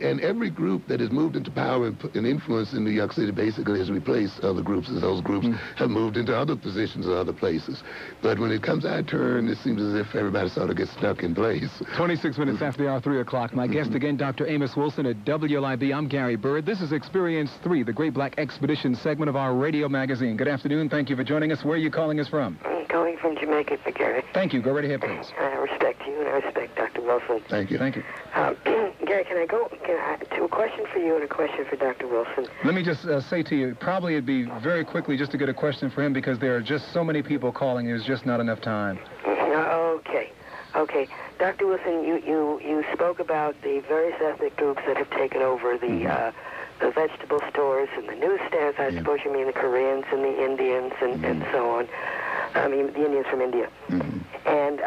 and every group that has moved into power and influence in New York City basically has replaced other groups, as those groups have moved into other positions or other places. But when it comes our turn, it seems as if everybody sort of gets stuck in place. 26 minutes after the hour, 3 o'clock. My guest again, Dr. Amos Wilson at WLIB. I'm Gary Bird. This is Experience 3, the Great Black Expedition segment of our radio magazine. Good afternoon. Thank you for joining us. Where are you calling us from? I'm calling from Jamaica, Gary. Thank you. Go right ahead, please. I respect you and I respect Dr. Wilson. Thank you. Thank you. Gary, can I go to a question for you and a question for Dr. Wilson? Let me just say to you, probably it'd be very quickly just to get a question for him because there are just so many people calling. There's just not enough time. Okay. Dr. Wilson, you spoke about the various ethnic groups that have taken over the vegetable stores and the newsstands. I suppose you mean the Koreans and the Indians and so on. I mean, the Indians from India. And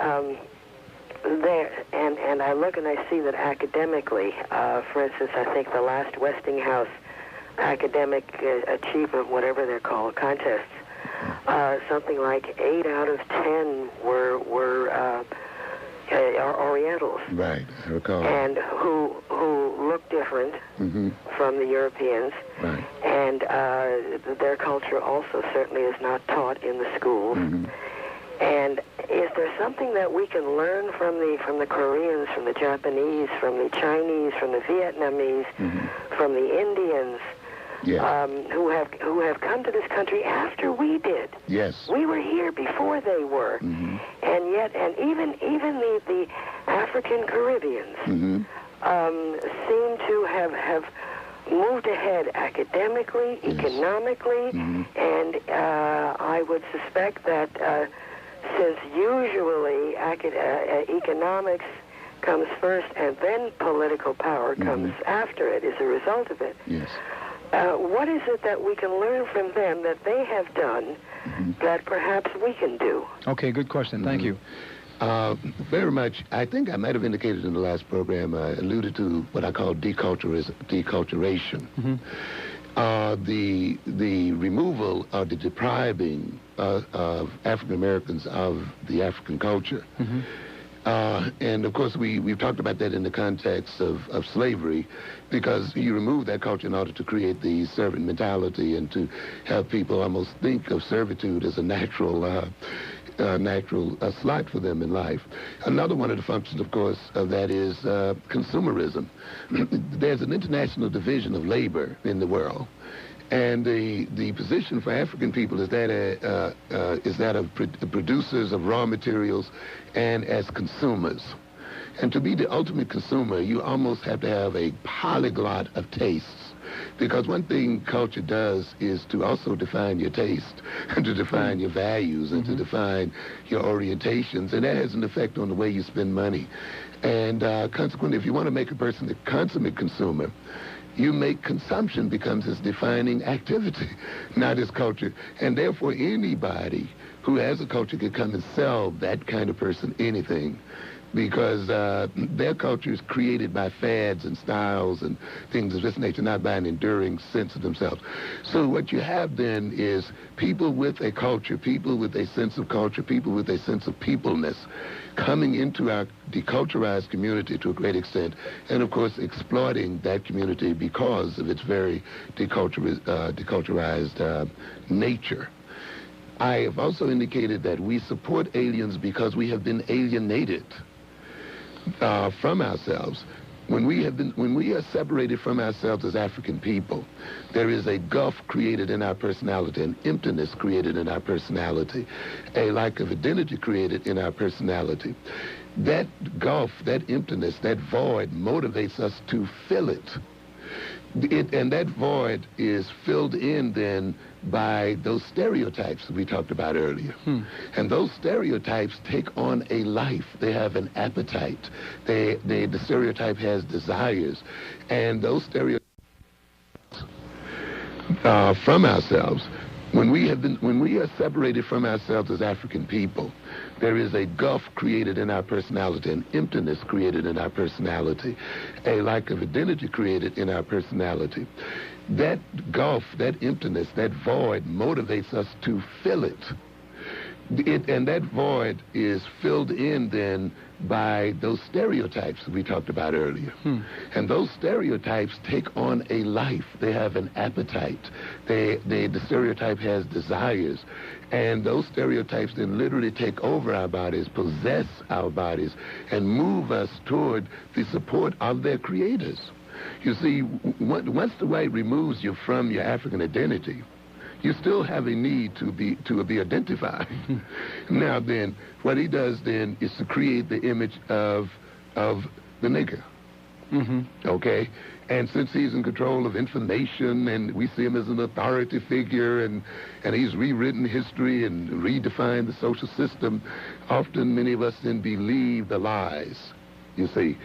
and I look and I see that academically, for instance, I think the last Westinghouse academic achievement, whatever they're called, contests, something like 8 out of 10 were Orientals. Right, I recall. And who look different from the Europeans. Right. And their culture also certainly is not taught in the schools. And is there something that we can learn from the Koreans, from the Japanese, from the Chinese, from the Vietnamese, from the Indians, who have come to this country after we did? Yes. We were here before they were, and even the African Caribbeans seem to have moved ahead academically, economically, and I would suspect that since usually economics comes first and then political power comes after it as a result of it. Yes. What is it that we can learn from them that they have done that perhaps we can do? Okay, good question. Thank you. Very much. I think I might have indicated in the last program, I alluded to what I call deculturation. The removal or the depriving of African Americans of the African culture. And of course, we've talked about that in the context of slavery, because you remove that culture in order to create the servant mentality and to have people almost think of servitude as a natural slot for them in life. Another one of the functions, of course, of that is consumerism. There's an international division of labor in the world. And the position for African people is that of producers of raw materials and as consumers. And to be the ultimate consumer, you almost have to have a polyglot of tastes. Because one thing culture does is to also define your taste, and to define your values, and to define your orientations. And that has an effect on the way you spend money. And consequently, if you want to make a person a consummate consumer, you make consumption becomes his defining activity, not his culture. And therefore, anybody who has a culture can come and sell that kind of person anything, because their culture is created by fads and styles and things of this nature, not by an enduring sense of themselves. So what you have then is people with a culture, people with a sense of culture, people with a sense of peopleness coming into our deculturized community to a great extent, and of course exploiting that community because of its very deculturized nature. I have also indicated that we support aliens because we have been alienated from ourselves. When we are separated from ourselves as African people, there is a gulf created in our personality, an emptiness created in our personality, a lack of identity created in our personality. That gulf, that emptiness, that void motivates us to fill it. And that void is filled in then by those stereotypes that we talked about earlier. And those stereotypes take on a life. They have an appetite. The stereotype has desires. And those stereotypes from ourselves, when we are separated from ourselves as African people, there is a gulf created in our personality, an emptiness created in our personality, a lack of identity created in our personality. That gulf, that emptiness, that void motivates us to fill it. And that void is filled in then by those stereotypes that we talked about earlier. And those stereotypes take on a life. They have an appetite. The stereotype has desires. And those stereotypes then literally take over our bodies, possess our bodies, and move us toward the support of their creators. You see, once the white removes you from your African identity, you still have a need to be identified. Now then, what he does then is to create the image of the nigger. Okay? And since he's in control of information, and we see him as an authority figure, and he's rewritten history and redefined the social system, often many of us then believe the lies, you see,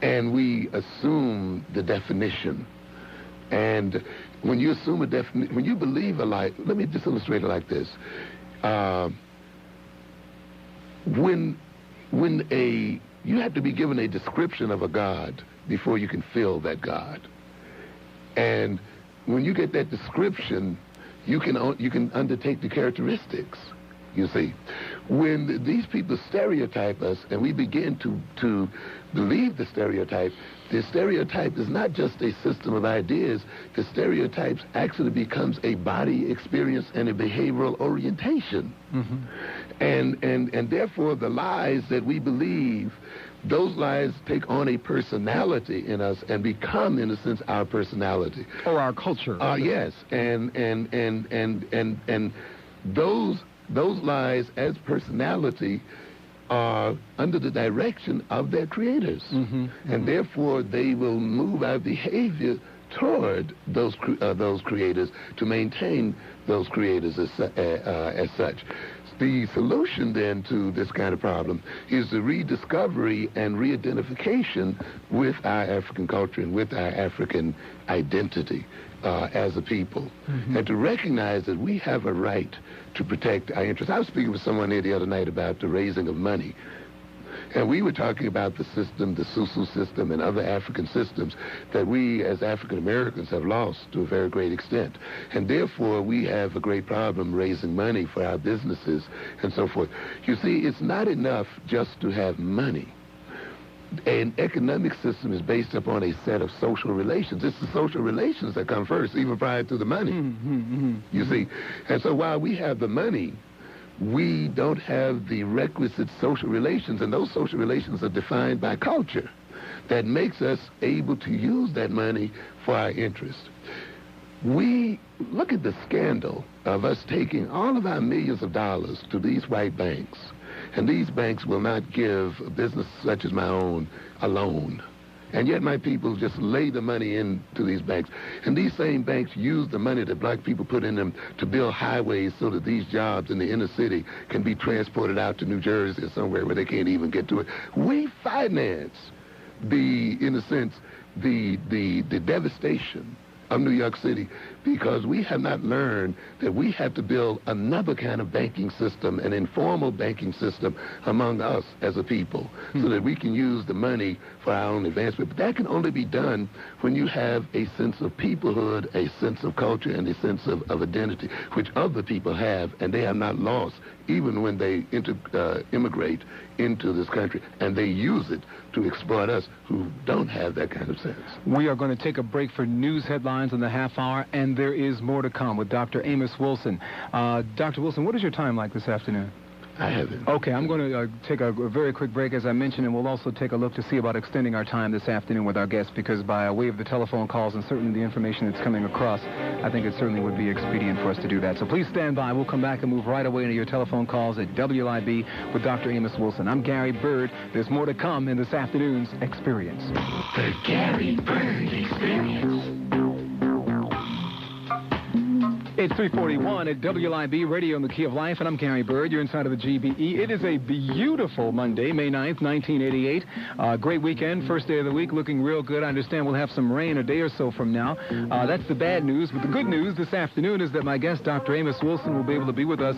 and we assume the definition. And when you assume a definition, when you believe a lie, let me just illustrate it like this. You have to be given a description of a God before you can feel that God. And when you get that description, you can undertake the characteristics, you see. When these people stereotype us and we begin to believe the stereotype is not just a system of ideas. The stereotypes actually becomes a body experience and a behavioral orientation. And therefore the lies that we believe, those lies take on a personality in us and become, in a sense, our personality. Or our culture. Yes. And those lies as personality are under the direction of their creators. And therefore they will move our behavior toward those creators to maintain those creators as such. The solution then to this kind of problem is the rediscovery and re-identification with our African culture and with our African identity as a people. And to recognize that we have a right to protect our interests. I was speaking with someone here the other night about the raising of money. And we were talking about the system, the Susu system, and other African systems that we as African Americans have lost to a very great extent. And therefore, we have a great problem raising money for our businesses and so forth. You see, it's not enough just to have money. An economic system is based upon a set of social relations. It's the social relations that come first, even prior to the money. You see? And so while we have the money, we don't have the requisite social relations, and those social relations are defined by culture that makes us able to use that money for our interest. We look at the scandal of us taking all of our millions of dollars to these white banks, and these banks will not give a business such as my own a loan. And yet my people just lay the money into these banks. And these same banks use the money that black people put in them to build highways so that these jobs in the inner city can be transported out to New Jersey or somewhere where they can't even get to it. We finance in a sense, the devastation of New York City because we have not learned that we have to build another kind of banking system, an informal banking system among us as a people, so that we can use the money for our own advancement. But that can only be done when you have a sense of peoplehood, a sense of culture, and a sense of identity, which other people have, and they have not lost even when they immigrate into this country, and they use it to exploit us who don't have that kind of sense. We are going to take a break for news headlines in the half hour, and there is more to come with Dr. Amos Wilson. Dr. Wilson, what is your time like this afternoon? I haven't. Okay, I'm going to take a very quick break, as I mentioned, and we'll also take a look to see about extending our time this afternoon with our guests, because by way of the telephone calls and certainly the information that's coming across, I think it certainly would be expedient for us to do that. So please stand by. We'll come back and move right away into your telephone calls at WLIB with Dr. Amos Wilson. I'm Gary Bird. There's more to come in this afternoon's Experience. The Gary Bird Experience. It's 3:41 at WLIB Radio in the Key of Life, and I'm Gary Bird. You're inside of the GBE. It is a beautiful Monday, May 9th, 1988. Great weekend, first day of the week, looking real good. I understand we'll have some rain a day or so from now. That's the bad news, but the good news this afternoon is that my guest, Dr. Amos Wilson, will be able to be with us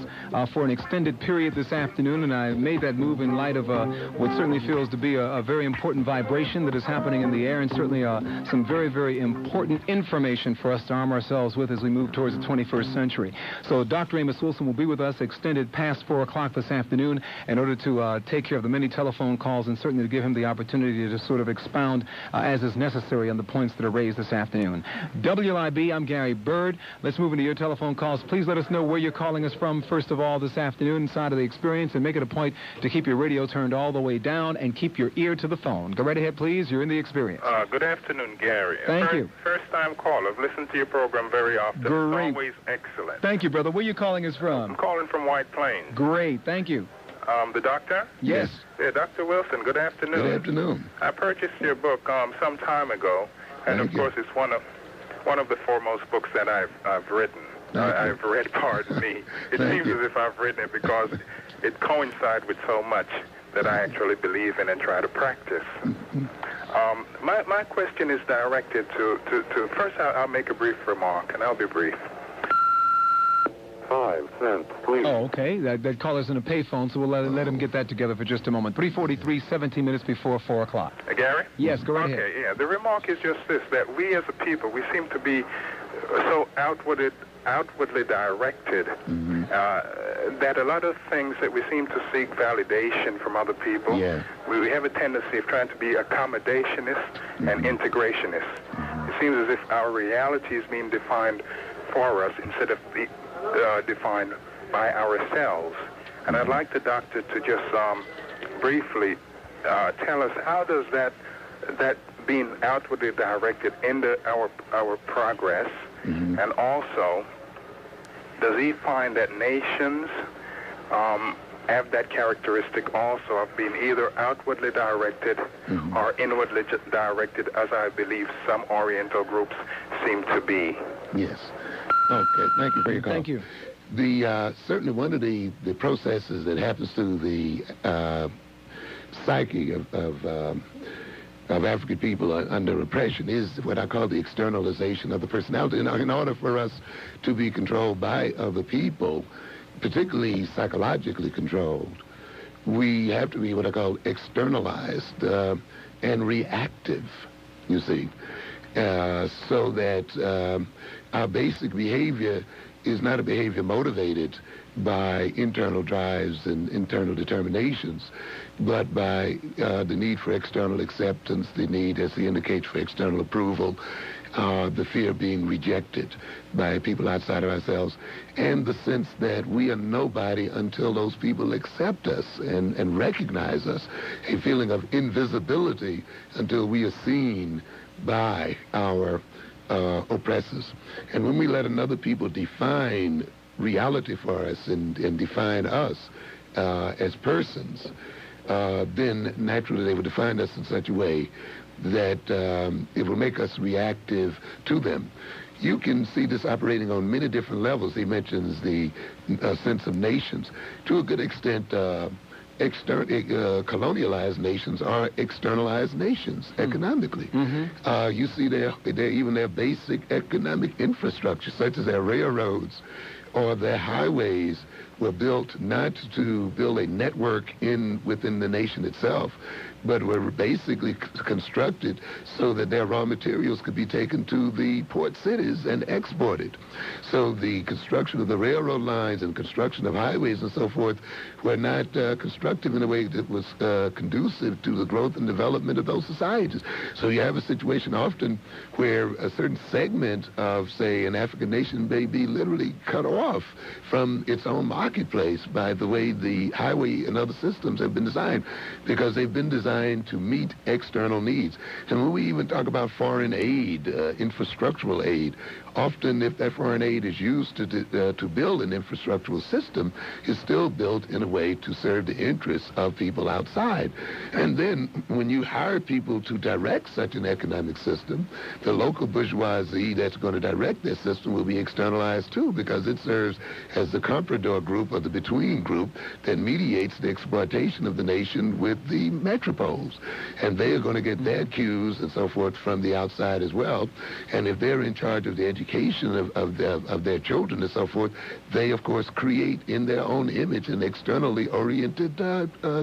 for an extended period this afternoon, and I made that move in light of what certainly feels to be a very important vibration that is happening in the air, and certainly some very, very important information for us to arm ourselves with as we move towards the 21st century. So Dr. Amos Wilson will be with us extended past 4 o'clock this afternoon in order to take care of the many telephone calls and certainly to give him the opportunity to sort of expound as is necessary on the points that are raised this afternoon. WLIB, I'm Gary Bird. Let's move into your telephone calls. Please let us know where you're calling us from, first of all, this afternoon inside of the Experience, and make it a point to keep your radio turned all the way down and keep your ear to the phone. Go right ahead, please. You're in the Experience. Good afternoon, Gary. Thank you. First-time caller. I've listened to your program very often. Great. It's always excellent. Thank you, brother. Where are you calling us from? I'm calling from White Plains. Great. Thank you. The doctor? Yes. Yeah, Dr. Wilson, good afternoon. Good afternoon. I purchased your book some time ago, and Thank of you. course it's one of the foremost books that I've written. I've read, pardon me. It Thank seems you. as if I've written it because it coincides with so much that I actually believe in and try to practice. My question is directed to first I'll make a brief remark, and I'll be brief. 5 cents, please. Oh, okay. That caller's in a payphone, so we'll let him get that together for just a moment. 3:43, 17 minutes before 4 o'clock. Gary? Yes, go right ahead. Okay, yeah. The remark is just this, that we as a people, we seem to be so outwardly directed that a lot of things that we seem to seek validation from other people, Yeah. we have a tendency of trying to be accommodationist and integrationist. It seems as if our reality is being defined for us instead of defined by ourselves. And I'd like the doctor to just briefly tell us how does that being outwardly directed into our progress, and also does he find that nations have that characteristic also of being either outwardly directed or inwardly directed, as I believe some Oriental groups seem to be? Yes. Okay, thank you for your call. Thank you. Certainly one of the processes that happens to the psyche of African people under oppression is what I call the externalization of the personality. In order for us to be controlled by other people, particularly psychologically controlled, we have to be what I call externalized and reactive, you see, so that our basic behavior is not a behavior motivated by internal drives and internal determinations, but by the need for external acceptance, the need, as he indicates, for external approval, the fear of being rejected by people outside of ourselves, and the sense that we are nobody until those people accept us and recognize us, a feeling of invisibility until we are seen by our oppressors. And when we let another people define reality for us and define us as persons, then naturally they will define us in such a way that it will make us reactive to them. You can see this operating on many different levels. He mentions the sense of nations. To a good extent, colonialized nations are externalized nations economically. You see even their basic economic infrastructure, such as their railroads or their highways were built not to build a network within the nation itself, but were basically constructed so that their raw materials could be taken to the port cities and exported. So the construction of the railroad lines and construction of highways and so forth were not constructed in a way that was conducive to the growth and development of those societies. So you have a situation often where a certain segment of, say, an African nation may be literally cut off from its own marketplace by the way the highway and other systems have been designed, because they've been designed to meet external needs. And when we even talk about foreign aid, infrastructural aid, often if that foreign aid is used to build an infrastructural system, it's still built in a way to serve the interests of people outside. And then when you hire people to direct such an economic system, the local bourgeoisie that's going to direct this system will be externalized too, because it serves as the comprador group or the between group that mediates the exploitation of the nation with the metropoles. And they are going to get their cues and so forth from the outside as well. And if they're in charge of the education of their children and so forth, they of course create in their own image an externally oriented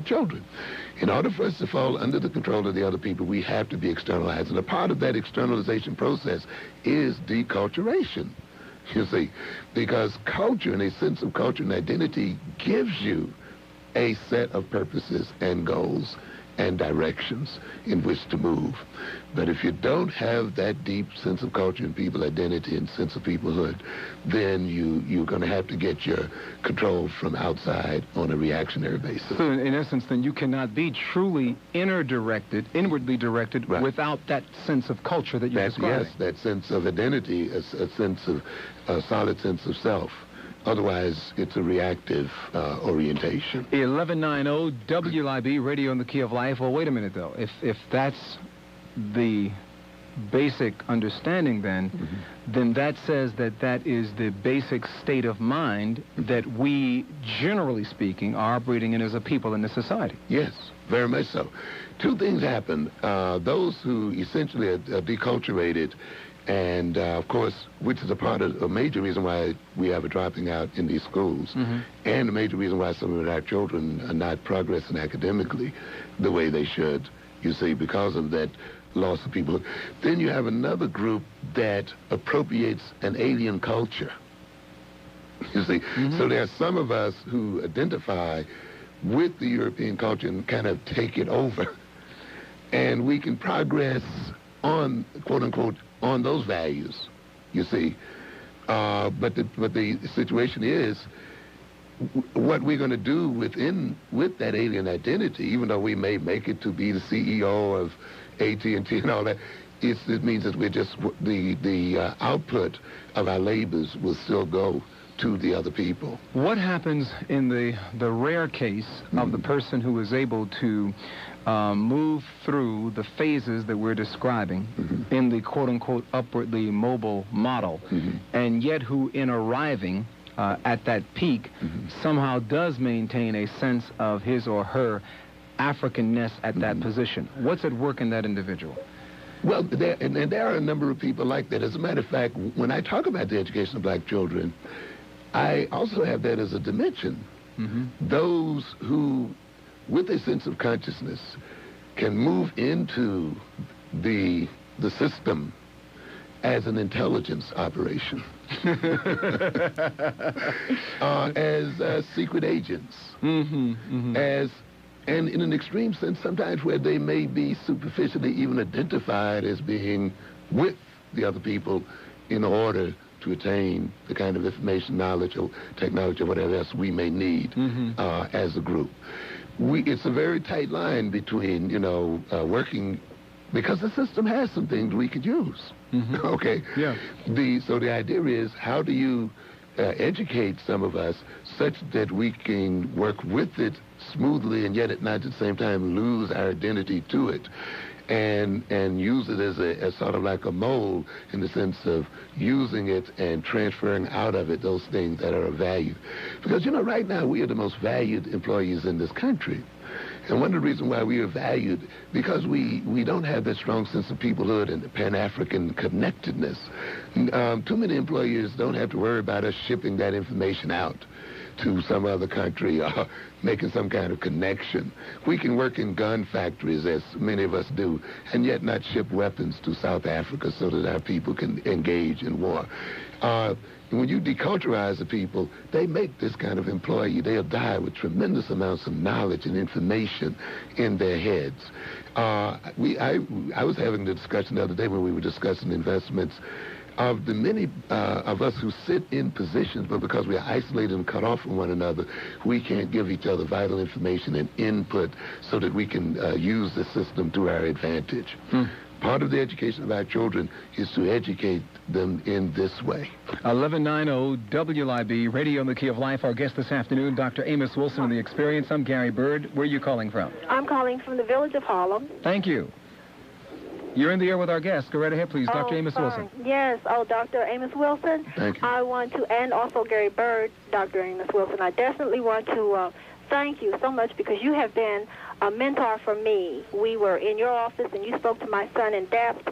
children. In order for us to fall under the control of the other people, we have to be externalized. And a part of that externalization process is deculturation. You see, because culture and a sense of culture and identity gives you a set of purposes and goals and directions in which to move. But if you don't have that deep sense of culture and people identity and sense of peoplehood, then you're going to have to get your control from outside on a reactionary basis. So in essence, then you cannot be truly inwardly directed, right, without that sense of culture that you're describing. Yes, that sense of identity, a sense of a solid sense of self. Otherwise, it's a reactive orientation. 1190 WLIB, Radio in the Key of Life. Well, wait a minute, though. If that's the basic understanding, then that says that is the basic state of mind that we, generally speaking, are operating in as a people in this society. Yes, very much so. Two things happen. Those who essentially are deculturated, and of course, which is a major reason why we have a dropping out in these schools, and a major reason why some of our children are not progressing academically the way they should, you see, because of that loss of people. Then you have another group that appropriates an alien culture, you see. So there are some of us who identify with the European culture and kind of take it over, and we can progress on, quote-unquote, on those values, you see. But the situation is, what we're going to do with that alien identity, even though we may make it to be the CEO of AT&T and all that, it means that we're just, the output of our labors will still go to the other people. What happens in the rare case of the person who is able to move through the phases that we're describing in the quote-unquote upwardly mobile model, and yet who in arriving at that peak somehow does maintain a sense of his or her Africanness at that position? What's at work in that individual? Well, there are a number of people like that. As a matter of fact, when I talk about the education of black children, I also have that as a dimension. Those who, with a sense of consciousness, can move into the system as an intelligence operation, as secret agents, and in an extreme sense, sometimes where they may be superficially even identified as being with the other people in order to attain the kind of information, knowledge, or technology, or whatever else we may need as a group. It's a very tight line between, working, because the system has some things we could use. Okay? Yeah. So the idea is, how do you educate some of us such that we can work with it smoothly and yet at the same time lose our identity to it, and use it as sort of like a mold, in the sense of using it and transferring out of it those things that are of value. Because, right now we are the most valued employees in this country. And one of the reasons why we are valued, because we don't have that strong sense of peoplehood and the Pan-African connectedness. Too many employers don't have to worry about us shipping that information out. to some other country or making some kind of connection. We can work in gun factories, as many of us do, and yet not ship weapons to South Africa so that our people can engage in war. When you deculturize the people, they make this kind of employee. They'll die with tremendous amounts of knowledge and information in their heads. I was having the discussion the other day when we were discussing investments of the many of us who sit in positions, but because we are isolated and cut off from one another, we can't give each other vital information and input so that we can use the system to our advantage. Part of the education of our children is to educate them in this way. 1190 WLIB, Radio in the Key of Life. Our guest this afternoon, Dr. Amos Wilson of The Experience. I'm Gary Bird. Where are you calling from? I'm calling from the village of Harlem. Thank you. You're in the air with our guest. Go right ahead, please. Dr. Amos Wilson. Yes. Dr. Amos Wilson. Thank you. I want to, and also Gary Bird, Dr. Amos Wilson, I definitely want to thank you so much because you have been a mentor for me. We were in your office and you spoke to my son in depth.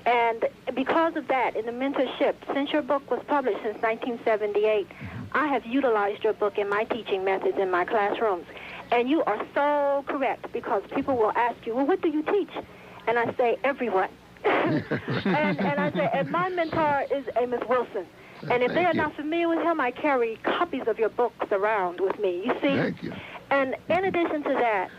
And because of that, in the mentorship, since your book was published since 1978, I have utilized your book in my teaching methods in my classrooms. And you are so correct because people will ask you, well, what do you teach? And I say, everyone. and I say, and my mentor is Amos Wilson. And if they are not familiar with him, I carry copies of your books around with me. You see? Thank you. And in addition to that,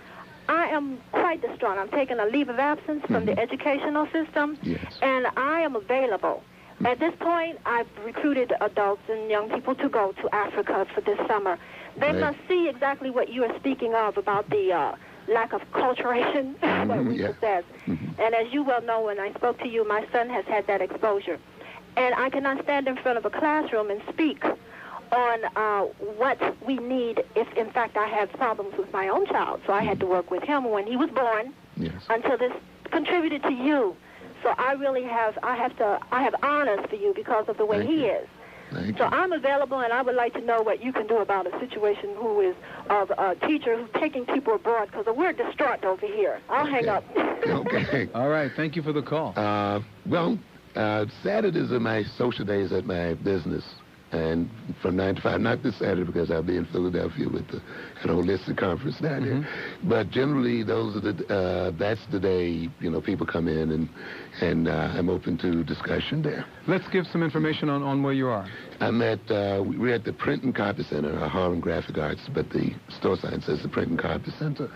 I am quite distraught. I'm taking a leave of absence from the educational system, and I am available. At this point, I've recruited adults and young people to go to Africa for this summer. They must see exactly what you are speaking of about the lack of culturation that we possess. And as you well know, when I spoke to you, my son has had that exposure. And I cannot stand in front of a classroom and speak on what we need if, in fact, I have problems with my own child. So I had to work with him when he was born until this contributed to you. So I really have, I have honors for you because of the way he is. So I'm available, and I would like to know what you can do about a situation who is of a teacher who's taking people abroad because we're distraught over here. I'll hang up. Okay. All right. Thank you for the call. Saturdays are my social days at my business. And from 9 to 5, not this Saturday because I'll be in Philadelphia with an holistic conference down there. But generally, those are that's the day, people come in and I'm open to discussion there. Let's give some information on where you are. We're at the Print and Copy Center, Harlem Graphic Arts, but the store sign says the Print and Copy Center.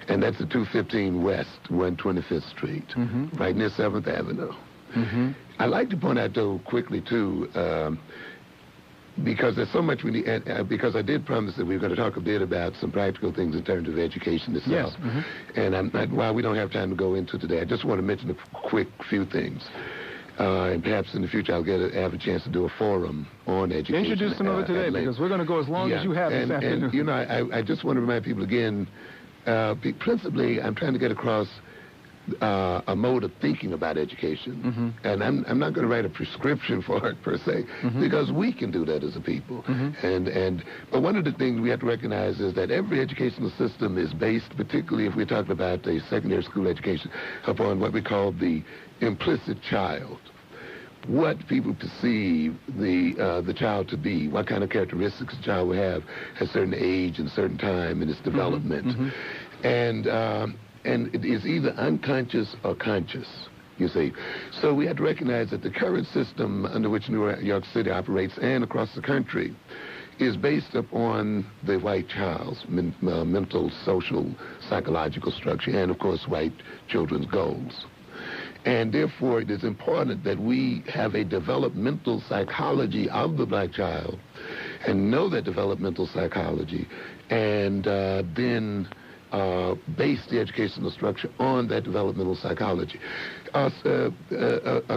And that's at 215 West 125th Street, right near 7th Avenue. I'd like to point out, though, quickly, too, because there's so much we need, because I did promise that we were going to talk a bit about some practical things in terms of education itself. And while we don't have time to go into today, I just want to mention a quick few things. And perhaps in the future I'll have a chance to do a forum on education. Introduce some of it today because we're going to go as long as you have this afternoon. And, I just want to remind people again, principally I'm trying to get across a mode of thinking about education. And I'm not going to write a prescription for it per se, because we can do that as a people. But one of the things we have to recognize is that every educational system is based, particularly if we're talking about a secondary school education, upon what we call the implicit child. What people perceive the child to be, what kind of characteristics the child will have at a certain age and a certain time in its development. And it is either unconscious or conscious, you see. So we have to recognize that the current system under which New York City operates and across the country is based upon the white child's mental, social, psychological structure, and, of course, white children's goals. And therefore, it is important that we have a developmental psychology of the black child and know that developmental psychology and then base the educational structure on that developmental psychology. A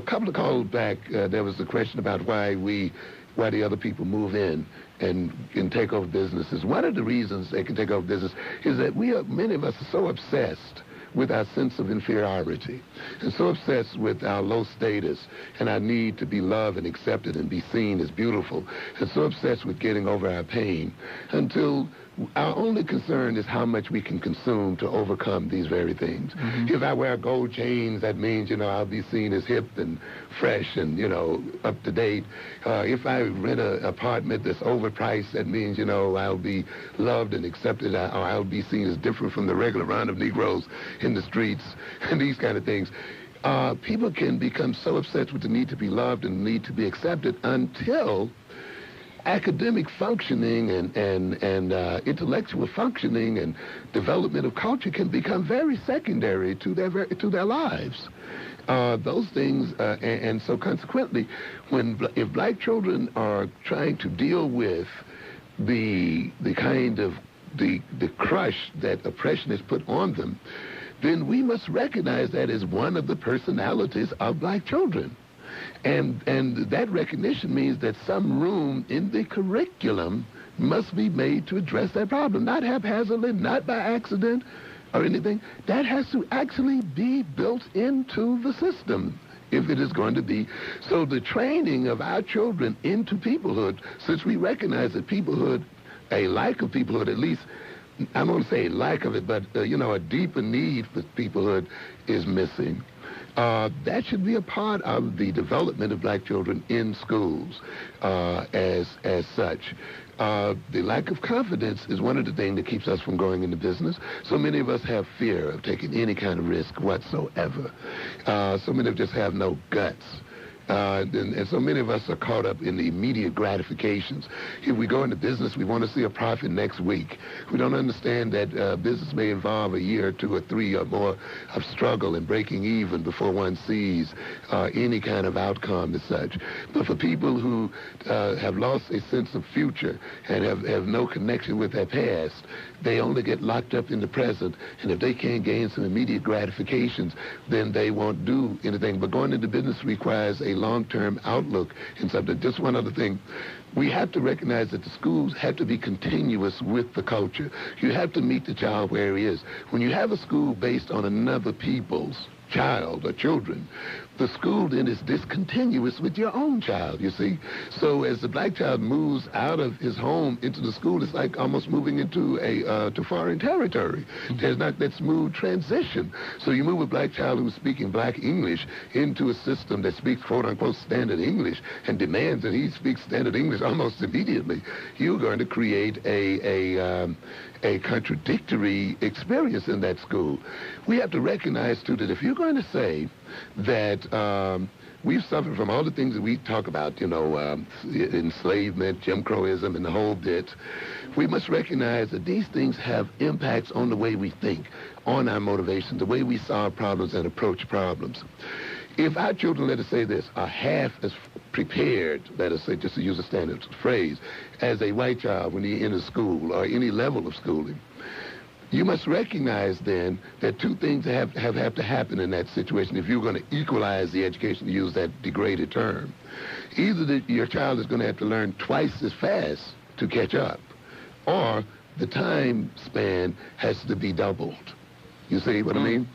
couple of calls back, there was the question about why the other people move in and can take over businesses. One of the reasons they can take over business is that many of us are so obsessed with our sense of inferiority and so obsessed with our low status and our need to be loved and accepted and be seen as beautiful and so obsessed with getting over our pain until Our only concern is how much we can consume to overcome these very things. If I wear gold chains, that means, I'll be seen as hip and fresh and, up to date. If I rent an apartment that's overpriced, that means, I'll be loved and accepted, or I'll be seen as different from the regular round of Negroes in the streets, and these kind of things. People can become so obsessed with the need to be loved and the need to be accepted until academic functioning and intellectual functioning and development of culture can become very secondary to their lives. Those things, and so consequently, if black children are trying to deal with the kind of the crush that oppression has put on them, then we must recognize that as one of the personalities of black children. And that recognition means that some room in the curriculum must be made to address that problem, not haphazardly, not by accident or anything. That has to actually be built into the system if it is going to be. So the training of our children into peoplehood, since we recognize that peoplehood, a lack of peoplehood, at least, I won't say lack of it, but, a deeper need for peoplehood is missing. That should be a part of the development of black children in schools as such. The lack of confidence is one of the things that keeps us from going into business. So many of us have fear of taking any kind of risk whatsoever. So many of us just have no guts. And so many of us are caught up in the immediate gratifications. If we go into business, we want to see a profit next week. We don't understand that business may involve a year or 2 or 3 or more of struggle and breaking even before one sees any kind of outcome as such. But for people who have lost a sense of future and have no connection with their past, they only get locked up in the present. And if they can't gain some immediate gratifications, then they won't do anything. But going into business requires a long-term outlook in something. Just one other thing. We have to recognize that the schools have to be continuous with the culture. You have to meet the child where he is. When you have a school based on another people's child or children, the school then is discontinuous with your own child, you see. So as the black child moves out of his home into the school, it's like almost moving into to foreign territory. There's not that smooth transition. So you move a black child who's speaking black English into a system that speaks quote-unquote standard English and demands that he speaks standard English almost immediately. You're going to create a contradictory experience in that school. We have to recognize, too, that if you're going to say that we've suffered from all the things that we talk about, enslavement, Jim Crowism, and the whole bit, we must recognize that these things have impacts on the way we think, on our motivation, the way we solve problems and approach problems. If our children, let us say this, are half as prepared, let us say, just to use a standard phrase, as a white child when he enters school or any level of schooling, you must recognize then that 2 things have to happen in that situation if you're going to equalize the education, to use that degraded term. Either that your child is going to have to learn twice as fast to catch up, or the time span has to be doubled. You see what I mean?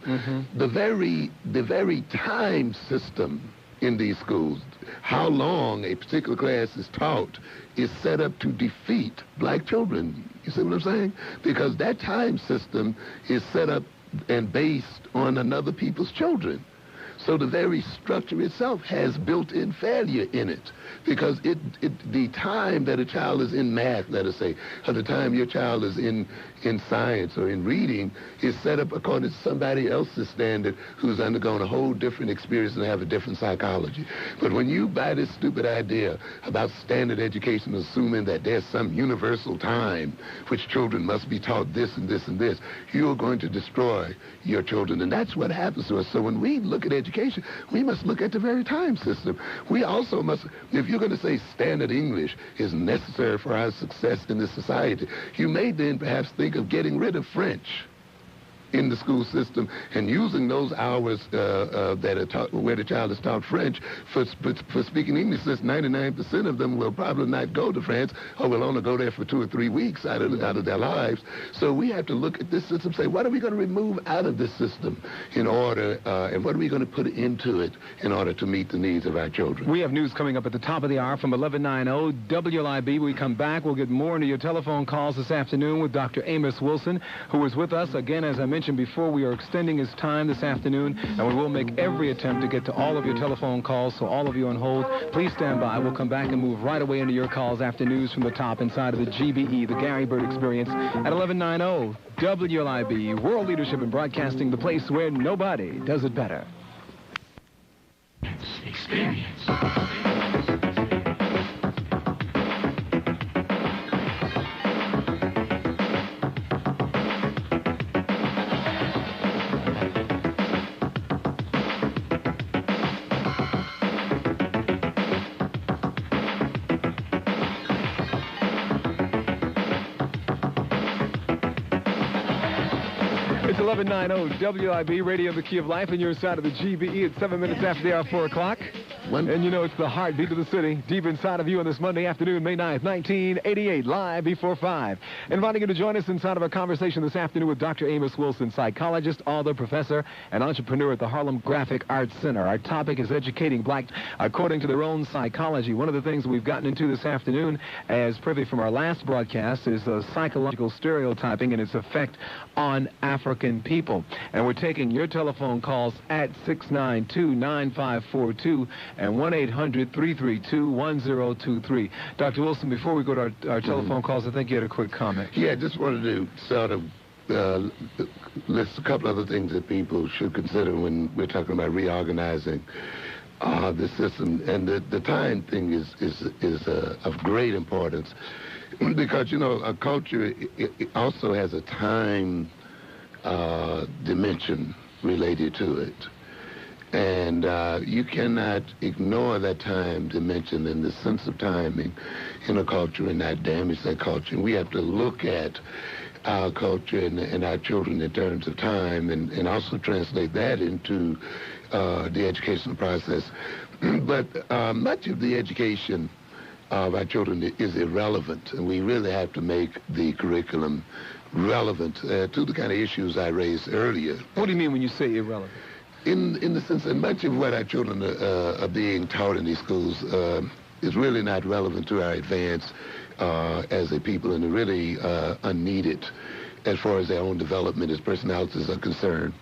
The very time system in these schools, how long a particular class is taught, is set up to defeat black children. You see what I'm saying? Because that time system is set up and based on another people's children. So the very structure itself has built-in failure in it, because the time that a child is in math, let us say, or the time your child is in science or in reading, is set up according to somebody else's standard who's undergone a whole different experience and have a different psychology. But when you buy this stupid idea about standard education, assuming that there's some universal time which children must be taught this and this and this, you're going to destroy your children. And that's what happens to us. So when we look at education, we must look at the very time system. We also must, if you're going to say standard English is necessary for our success in this society, you may then perhaps think of getting rid of French. in the school system and using those hours that are taught, where the child is taught French for speaking English, since 99% of them will probably not go to France or will only go there for 2 or 3 weeks out of their lives. So we have to look at this system and say, what are we going to remove out of this system in order, and what are we going to put into it in order to meet the needs of our children? We have news coming up at the top of the hour from 1190 WLIB. When we come back, we'll get more into your telephone calls this afternoon with Dr. Amos Wilson, who is with us. Again, as I mentioned before, we are extending his time this afternoon, and we will make every attempt to get to all of your telephone calls. So all of you on hold, please stand by. We'll come back and move right away into your calls after news from the top inside of the GBE, the Gary Bird Experience, at 1190 WLIB. World Leadership in Broadcasting, the place where nobody does it better. Experience. It's 1190 WIB, Radio The Key of Life, and you're inside of the GBE at 7 minutes after the hour, 4 o'clock. And you know it's the heartbeat of the city, deep inside of you on this Monday afternoon, May 9th, 1988, live before 5. Inviting you to join us inside of our conversation this afternoon with Dr. Amos Wilson, psychologist, author, professor, and entrepreneur at the Harlem Graphic Arts Center. Our topic is educating black according to their own psychology. One of the things we've gotten into this afternoon, as privy from our last broadcast, is psychological stereotyping and its effect on African people. And we're taking your telephone calls at 692-9542 and 1-800-332-1023. Dr. Wilson, before we go to our telephone calls, I think you had a quick comment. Yeah, I just wanted to sort of list a couple other things that people should consider when we're talking about reorganizing the system. And the time thing is of great importance because, you know, a culture it also has a time dimension related to it. And you cannot ignore that time dimension and the sense of timing in a culture and not damage that culture. And we have to look at our culture and our children in terms of time and also translate that into the educational process. But much of the education of our children is irrelevant, and we really have to make the curriculum relevant to the kind of issues I raised earlier. What do you mean when you say irrelevant? In the sense that much of what our children are being taught in these schools is really not relevant to our advance as a people, and really unneeded as far as their own development as personalities are concerned.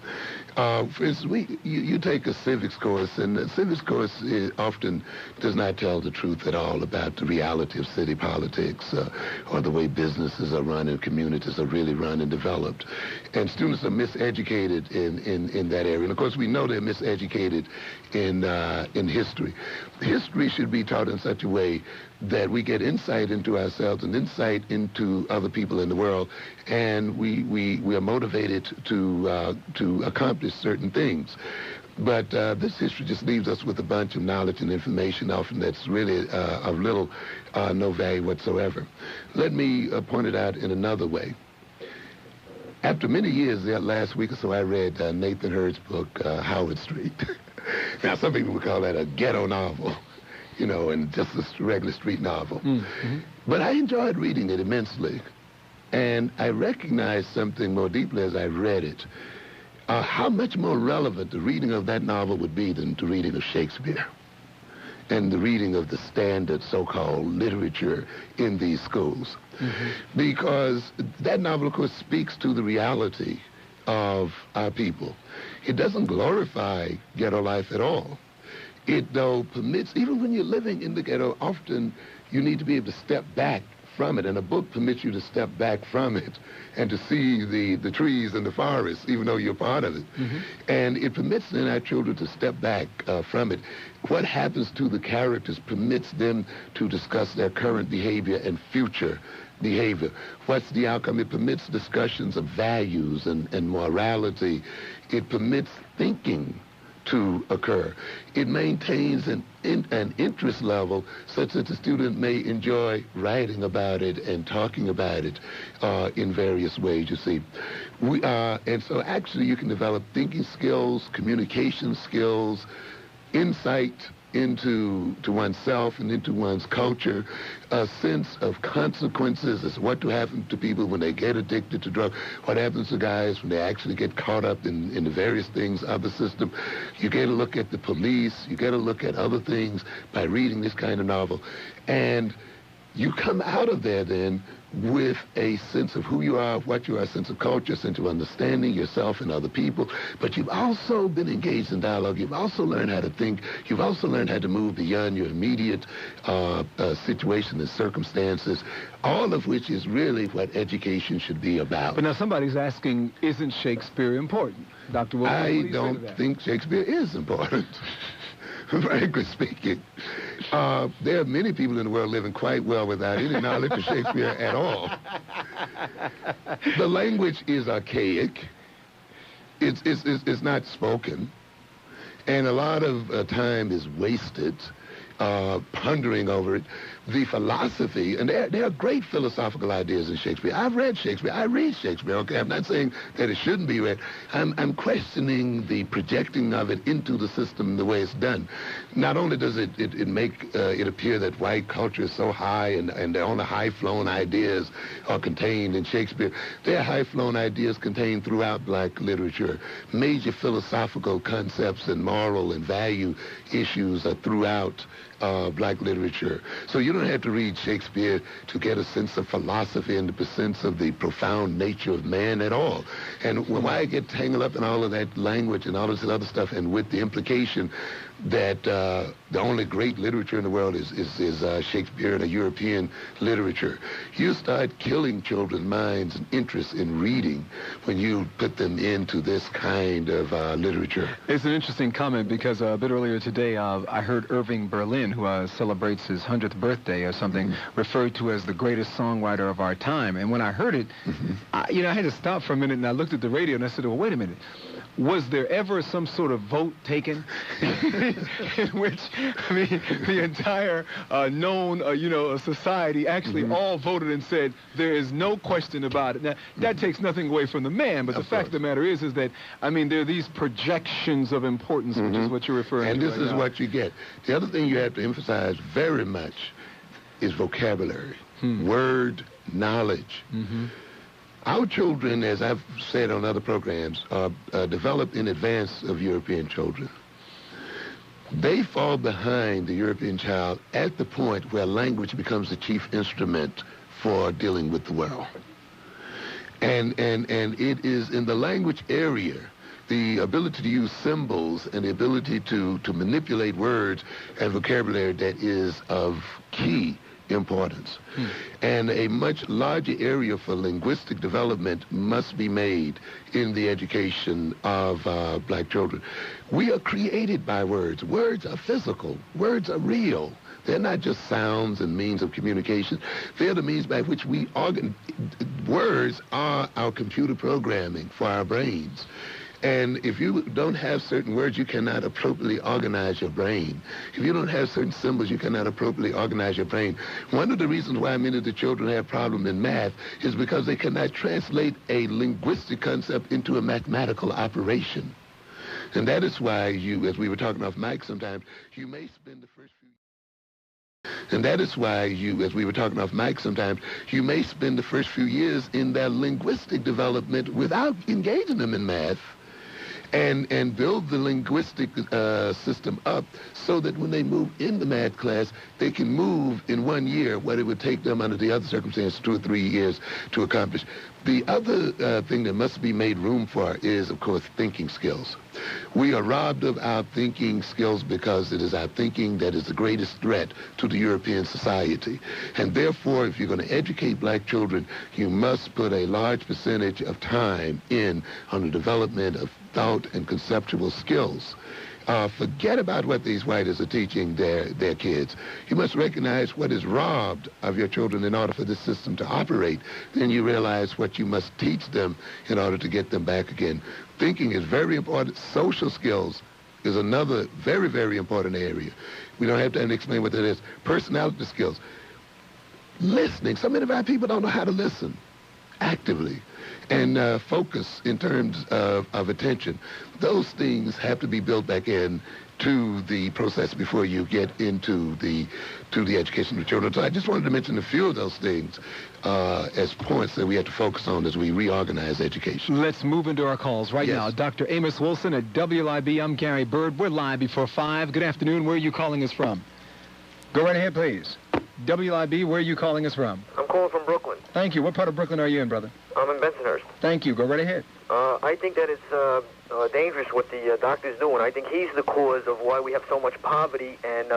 For instance, you take a civics course, and the civics course often does not tell the truth at all about the reality of city politics or the way businesses are run and communities are really run and developed. And students are miseducated in that area. And of course, we know they're miseducated in history. History should be taught in such a way that we get insight into ourselves and insight into other people in the world, and we are motivated to accomplish certain things. But this history just leaves us with a bunch of knowledge and information often that's really of little, no value whatsoever. Let me point it out in another way. After many years, last week or so, I read Nathan Hurd's book, Howard Street. Now, some people would call that a ghetto novel, you know, and just a regular street novel. Mm-hmm. But I enjoyed reading it immensely. And I recognized something more deeply as I read it, how much more relevant the reading of that novel would be than the reading of Shakespeare and the reading of the standard so-called literature in these schools. Mm-hmm. Because that novel, of course, speaks to the reality of our people. It doesn't glorify ghetto life at all. It, though, permits, even when you're living in the ghetto, often you need to be able to step back from it, and a book permits you to step back from it and to see the trees and the forest, even though you're part of it. Mm-hmm. And it permits then our children to step back from it. What happens to the characters permits them to discuss their current behavior and future behavior. What's the outcome? It permits discussions of values and morality. It permits thinking to occur. It maintains an interest level such that the student may enjoy writing about it and talking about it in various ways, you see. And so actually you can develop thinking skills, communication skills, insight into oneself and into one's culture, a sense of consequences as what to happen to people when they get addicted to drugs, what happens to guys when they actually get caught up in the various things of the system. You get a look at the police, you get a look at other things by reading this kind of novel. And you come out of there then with a sense of who you are, what you are, a sense of culture, a sense of understanding yourself and other people. But you've also been engaged in dialogue. You've also learned how to think. You've also learned how to move beyond your immediate situation and circumstances, all of which is really what education should be about. But now somebody's asking, isn't Shakespeare important? Dr. Wilson, I don't think Shakespeare is important. Frankly speaking, there are many people in the world living quite well without any knowledge of Shakespeare at all. The language is archaic. It's not spoken. And a lot of time is wasted pondering over it. The philosophy, and there are great philosophical ideas in Shakespeare. I've read Shakespeare. I read Shakespeare, okay? I'm not saying that it shouldn't be read. I'm questioning the projecting of it into the system the way it's done. Not only does it make it appear that white culture is so high and all the high-flown ideas are contained in Shakespeare, there are high-flown ideas contained throughout black literature. Major philosophical concepts and moral and value issues are throughout black literature. So you don't have to read Shakespeare to get a sense of philosophy and a sense of the profound nature of man at all. And when I get tangled up in all of that language and all this other stuff, and with the implication that the only great literature in the world is Shakespeare and a European literature, you start killing children's minds and interest in reading when you put them into this kind of literature. It's an interesting comment because a bit earlier today I heard Irving Berlin, who celebrates his 100th birthday or something, referred to as the greatest songwriter of our time. And when I heard it, I had to stop for a minute and I looked at the radio and I said, well, wait a minute. Was there ever some sort of vote taken in which, the entire known, society actually all voted and said there is no question about it? Now, that takes nothing away from the man, but the fact of the matter is that, there are these projections of importance, which is what you're referring to. And this is what you get. The other thing you have to emphasize very much is vocabulary, word knowledge. Our children, as I've said on other programs, are developed in advance of European children. They fall behind the European child at the point where language becomes the chief instrument for dealing with the world. And it is in the language area, the ability to use symbols and the ability to manipulate words and vocabulary that is of key importance. And a much larger area for linguistic development must be made in the education of black children. We are created by words. Words are physical. Words are real. They're not just sounds and means of communication. They're the means by which we words are our computer programming for our brains. And if you don't have certain words, you cannot appropriately organize your brain. If you don't have certain symbols, you cannot appropriately organize your brain. One of the reasons why many of the children have problems in math is because they cannot translate a linguistic concept into a mathematical operation. And that is why you, as we were talking off mic sometimes, you may spend the first few And that is why you, as we were talking off mic sometimes, you may spend the first few years in their linguistic development without engaging them in math, and build the linguistic system up so that when they move in the math class, they can move in 1 year what it would take them under the other circumstances 2 or 3 years to accomplish. The other thing that must be made room for is, of course, thinking skills. We are robbed of our thinking skills because it is our thinking that is the greatest threat to the European society. And therefore, if you're going to educate black children, you must put a large percentage of time in on the development of thought and conceptual skills. Forget about what these writers are teaching their kids. You must recognize what is robbed of your children in order for this system to operate. Then you realize what you must teach them in order to get them back again. Thinking is very important. Social skills is another very, very important area. We don't have to explain what that is. Personality skills. Listening. So many of our people don't know how to listen actively and focus in terms of attention. Those things have to be built back in to the process before you get into the education of children. So I just wanted to mention a few of those things as points that we have to focus on as we reorganize education. Let's move into our calls right now. Dr. Amos Wilson at WLIB. I'm Gary Bird. We're live before 5. Good afternoon. Where are you calling us from? Go right ahead, please. WLIB, where are you calling us from? I'm calling from Brooklyn. Thank you. What part of Brooklyn are you in, brother? I'm in Bensonhurst. Thank you. Go right ahead. I think that it's dangerous what the doctor's doing. I think he's the cause of why we have so much poverty and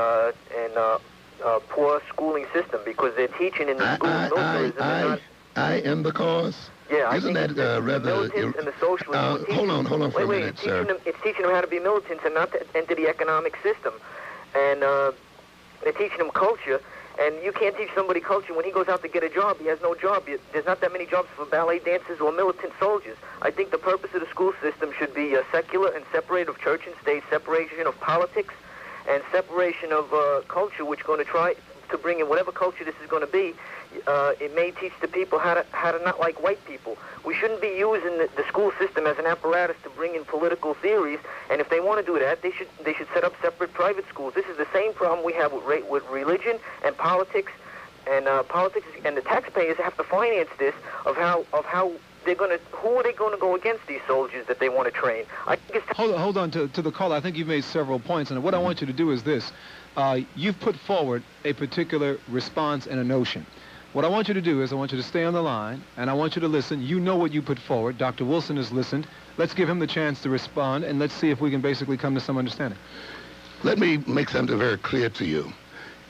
poor schooling system, because they're teaching in the schools militarism. I am the cause? Yeah, Isn't that rather... The militants and the socialists... hold on for a minute, sir. It's teaching them how to be militants and not to enter the economic system. And they're teaching them culture. And you can't teach somebody culture when he goes out to get a job. He has no job. There's not that many jobs for ballet dancers or militant soldiers. I think the purpose of the school system should be secular and separated of church and state, separation of politics, and separation of culture, which is going to try to bring in whatever culture this is going to be. It may teach the people how to not like white people. We shouldn't be using the school system as an apparatus to bring in political theories. And if they want to do that, they should set up separate private schools. This is the same problem we have with religion and politics, and the taxpayers have to finance this of how they're going to, who are they going to go against these soldiers that they want to train? I think it's hold on to the call. I think you've made several points, and what I want you to do is this. You've put forward a particular response and a notion. What I want you to do is I want you to stay on the line, and I want you to listen. You know what you put forward. Dr. Wilson has listened. Let's give him the chance to respond, and let's see if we can basically come to some understanding. Let me make something very clear to you.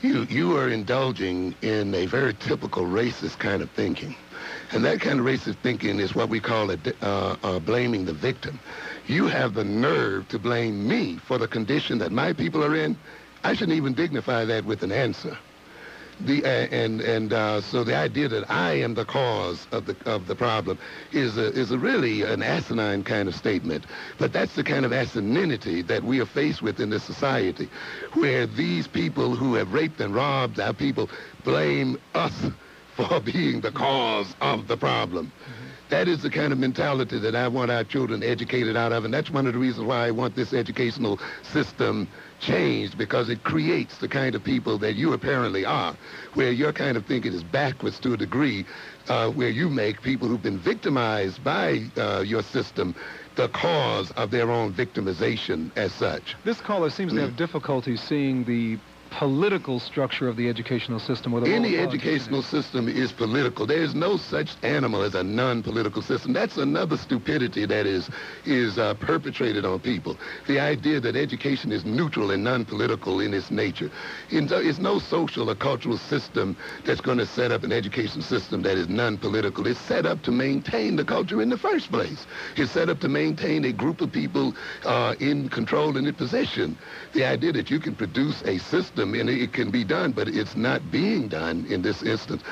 You are indulging in a very typical racist kind of thinking. And that kind of racist thinking is what we call blaming the victim. You have the nerve to blame me for the condition that my people are in. I shouldn't even dignify that with an answer. So the idea that I am the cause of the problem is a really an asinine kind of statement. But that's the kind of asininity that we are faced with in this society, where these people who have raped and robbed our people blame us for being the cause of the problem. That is the kind of mentality that I want our children educated out of, and that's one of the reasons why I want this educational system changed, because it creates the kind of people that you apparently are, where your kind of thinking is backwards to a degree, where you make people who've been victimized by your system the cause of their own victimization as such. This caller seems to have difficulty seeing the political structure of the educational system. Any educational system is political. There is no such animal as a non-political system. That's another stupidity that is perpetrated on people. The idea that education is neutral and non-political in its nature. It's no social or cultural system that's going to set up an education system that is non-political. It's set up to maintain the culture in the first place. It's set up to maintain a group of people in control and in possession. The idea that you can produce a system, and it can be done, but it's not being done in this instance.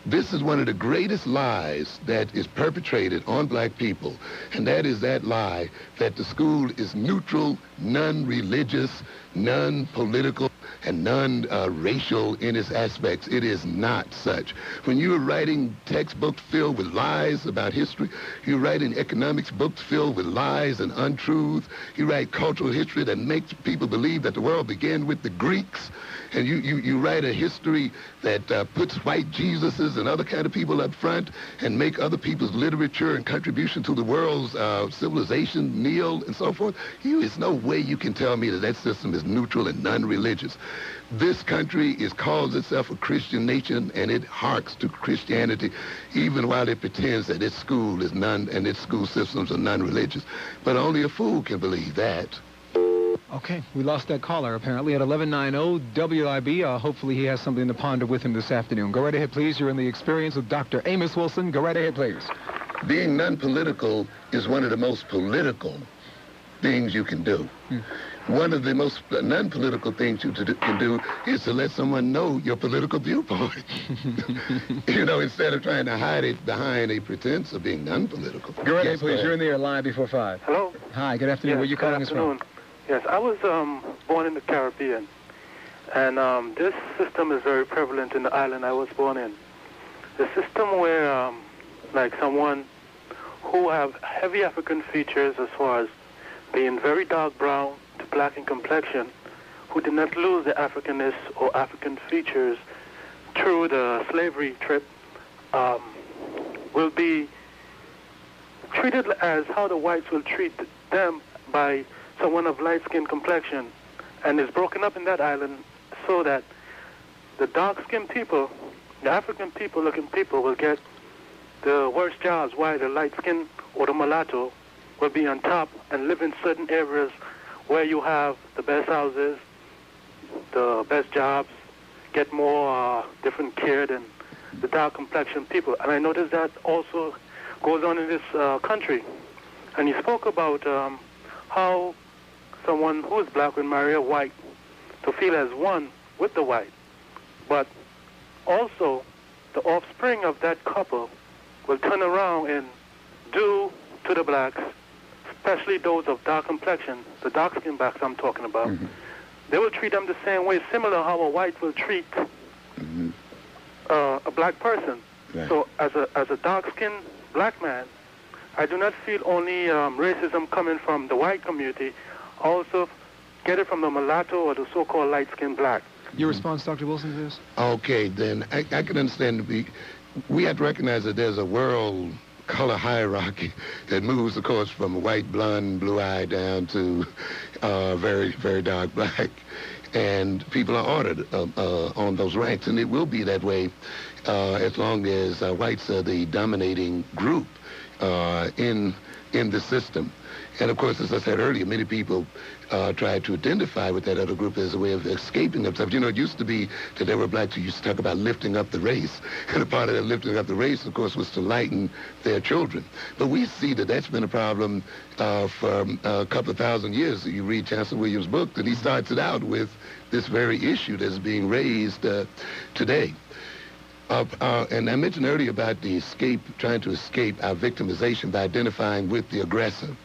This is one of the greatest lies that is perpetrated on black people, and that is that lie that the school is neutral, non-religious, non-political, and non-racial in its aspects. It is not such. When you're writing textbooks filled with lies about history, you're writing economics books filled with lies and untruths, you write cultural history that makes people believe that the world began with the Greeks, and you write a history that puts white Jesuses and other kind of people up front and make other people's literature and contribution to the world's civilization kneel and so forth. There's no way you can tell me that that system is neutral and non-religious. This country calls itself a Christian nation, and it harks to Christianity, even while it pretends that its school is and its school systems are non-religious. But only a fool can believe that. Okay, we lost that caller apparently at 1190 WIB. Hopefully he has something to ponder with him this afternoon. Go right ahead, please. You're in the experience with Dr. Amos Wilson. Go right ahead, please. Being non-political is one of the most political things you can do. One of the most non-political things you can do is to let someone know your political viewpoint. Instead of trying to hide it behind a pretense of being non-political. Go right ahead, please. You're in the air live before 5. Hello. Hi, good afternoon. Where are you calling us from? Yes, I was born in the Caribbean, and this system is very prevalent in the island I was born in. The system where, like someone who have heavy African features as far as being very dark brown to black in complexion, who did not lose the Africanness or African features through the slavery trip, will be treated as how the whites will treat them by someone of light-skinned complexion, and is broken up in that island so that the dark-skinned people, the African people-looking people, will get the worst jobs, while the light-skinned or the mulatto will be on top and live in certain areas where you have the best houses, the best jobs, get more different care than the dark-complexioned people. And I noticed that also goes on in this country. And you spoke about how someone who is black will marry a white to feel as one with the white. But also, the offspring of that couple will turn around and do to the blacks, especially those of dark complexion, the dark-skinned blacks I'm talking about. Mm-hmm. They will treat them the same way, similar how a white will treat a black person. Right. So as a dark-skinned black man, I do not feel only racism coming from the white community, I also get it from the mulatto or the so-called light-skinned black. Your response, Dr. Wilson, to this? Okay, then I can understand. We have to recognize that there's a world color hierarchy that moves, of course, from white, blonde, blue-eyed down to very, very dark black. And people are ordered on those ranks, and it will be that way as long as whites are the dominating group in the system. And of course, as I said earlier, many people try to identify with that other group as a way of escaping themselves. You know, it used to be that there were blacks who used to talk about lifting up the race. And a part of that lifting up the race, of course, was to lighten their children. But we see that that's been a problem for a couple of thousand years. You read Chancellor Williams' book, that he starts it out with this very issue that's being raised today. And I mentioned earlier about the trying to escape our victimization by identifying with the aggressor.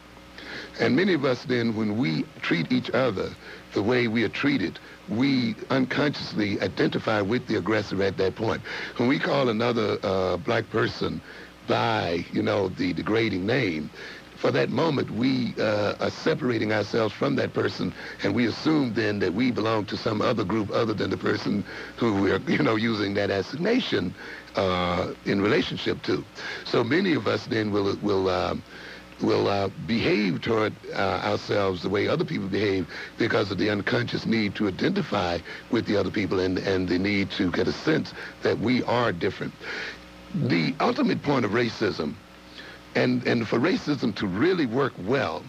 And many of us then, when we treat each other the way we are treated, we unconsciously identify with the aggressor at that point. When we call another black person by, the degrading name, for that moment, we are separating ourselves from that person, and we assume then that we belong to some other group other than the person who we're, using that assignation in relationship to. So many of us then will behave toward ourselves the way other people behave because of the unconscious need to identify with the other people and the need to get a sense that we are different. The ultimate point of racism, and for racism to really work well,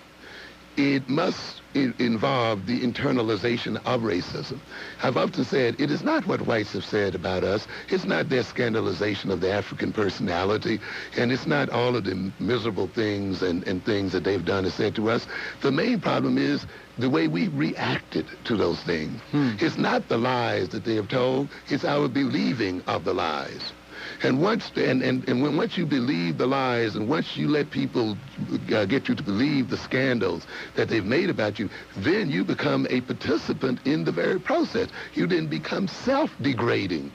it must involve the internalization of racism. I've often said it is not what whites have said about us. It's not their scandalization of the African personality, and it's not all of the miserable things and things that they've done and said to us. The main problem is the way we reacted to those things. It's not the lies that they have told, it's our believing of the lies. And once you believe the lies, and once you let people get you to believe the scandals that they've made about you, then you become a participant in the very process. You then become self-degrading.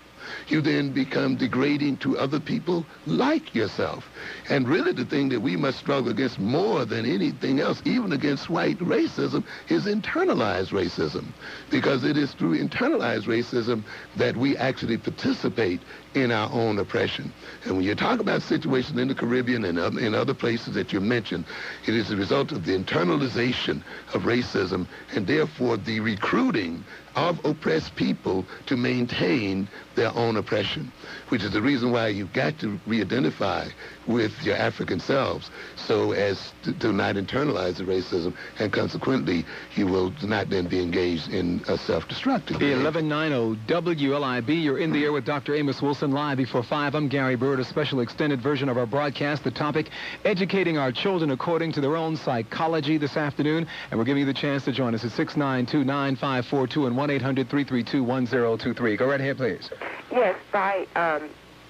You then become degrading to other people like yourself. And really the thing that we must struggle against more than anything else, even against white racism, is internalized racism. Because it is through internalized racism that we actually participate in our own oppression. And when you talk about situations in the Caribbean and in other places that you mentioned, it is the result of the internalization of racism and therefore the recruiting of oppressed people to maintain their own oppression, which is the reason why you've got to re-identify with your African selves so as to not internalize the racism, and consequently you will not then be engaged in a self-destructive behavior. 1190 WLIB, you're in the air with Dr. Amos Wilson, live before 5. I'm Gary Bird, a special extended version of our broadcast. The topic, educating our children according to their own psychology this afternoon, and we're giving you the chance to join us at 692-9542 and 1-800-332-1023. Go right ahead, please. Yes, by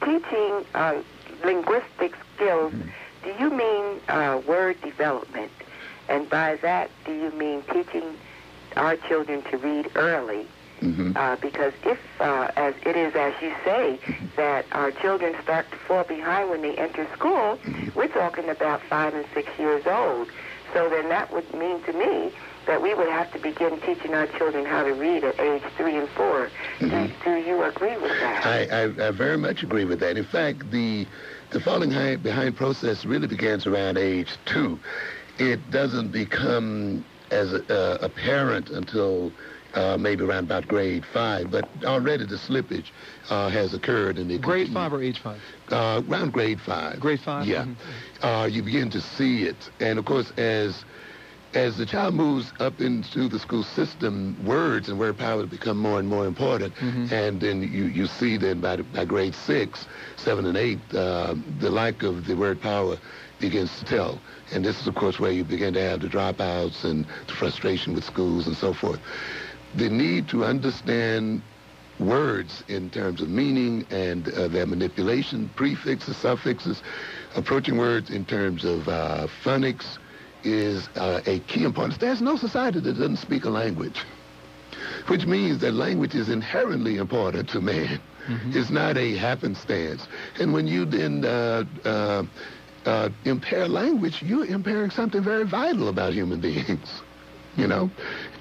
teaching linguistic skills, do you mean word development? And by that, do you mean teaching our children to read early. Because if, as it is as you say, that our children start to fall behind when they enter school, we're talking about 5 and 6 years old. So then that would mean to me that we would have to begin teaching our children how to read at age 3 and 4. Do you agree with that? I very much agree with that. In fact, the falling behind process really begins around age 2. It doesn't become as apparent until maybe around about grade 5, but already the slippage has occurred. And grade 5 or age 5? Around grade 5. Grade 5? Yeah. You begin to see it. And, of course, as the child moves up into the school system, words and word power become more and more important. And then you see then by grade 6, 7, and 8, the lack of the word power begins to tell. And this is, of course, where you begin to have the dropouts and the frustration with schools and so forth. The need to understand words in terms of meaning and their manipulation, prefixes, suffixes, approaching words in terms of phonics is a key importance. There's no society that doesn't speak a language, which means that language is inherently important to man. It's not a happenstance. And when you then impair language, you're impairing something very vital about human beings. You know,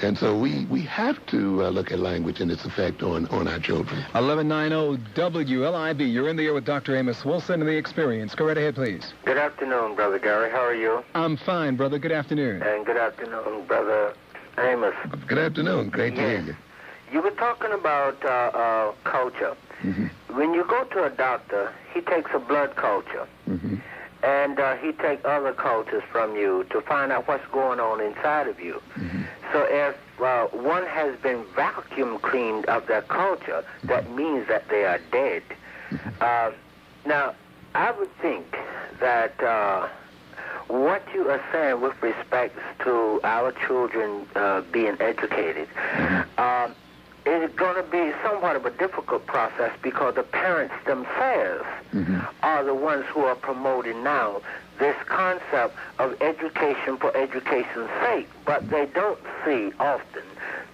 and so we have to look at language and its effect on our children. 1190 WLIB. You're in the air with Dr. Amos Wilson and The Experience. Go right ahead, please. Good afternoon, Brother Gary. How are you? I'm fine, brother. Good afternoon. And good afternoon, Brother Amos. Good afternoon. Great to hear you. You were talking about culture. When you go to a doctor, he takes a blood culture. And he takes other cultures from you to find out what's going on inside of you. So if one has been vacuum cleaned of their culture, that means that they are dead. Now, I would think that what you are saying with respect to our children being educated is going to be somewhat of a difficult process because the parents themselves are the ones who are promoting now this concept of education for education's sake, but they don't see often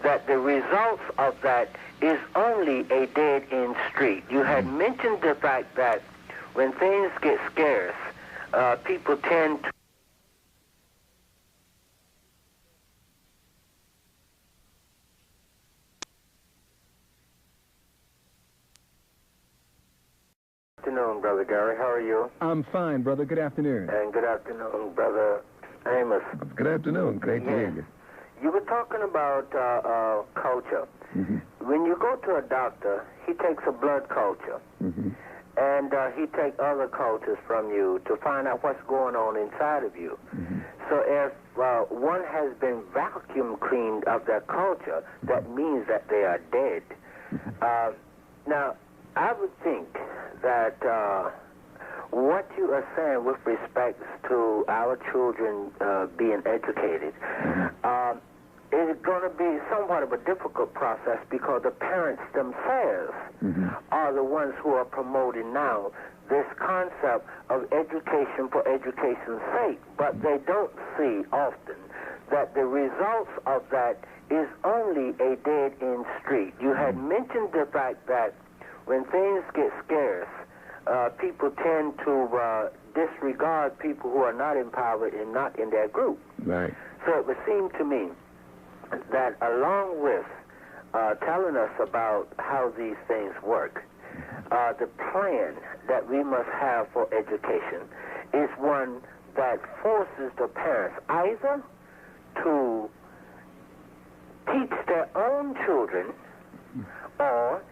that the results of that is only a dead-end street. You had mentioned the fact that when things get scarce, people tend to Good afternoon, Brother Gary. How are you? I'm fine, brother. Good afternoon. And good afternoon, Brother Amos. Good afternoon. Great to hear you. You were talking about culture. When you go to a doctor, he takes a blood culture. And he takes other cultures from you to find out what's going on inside of you. So if one has been vacuum cleaned of their culture, that means that they are dead. Now, I would think that what you are saying with respect to our children being educated is going to be somewhat of a difficult process because the parents themselves are the ones who are promoting now this concept of education for education's sake, but they don't see often that the results of that is only a dead-end street. You had mentioned the fact that when things get scarce, people tend to disregard people who are not empowered and not in their group. Right. So it would seem to me that along with telling us about how these things work, the plan that we must have for education is one that forces the parents either to teach their own children or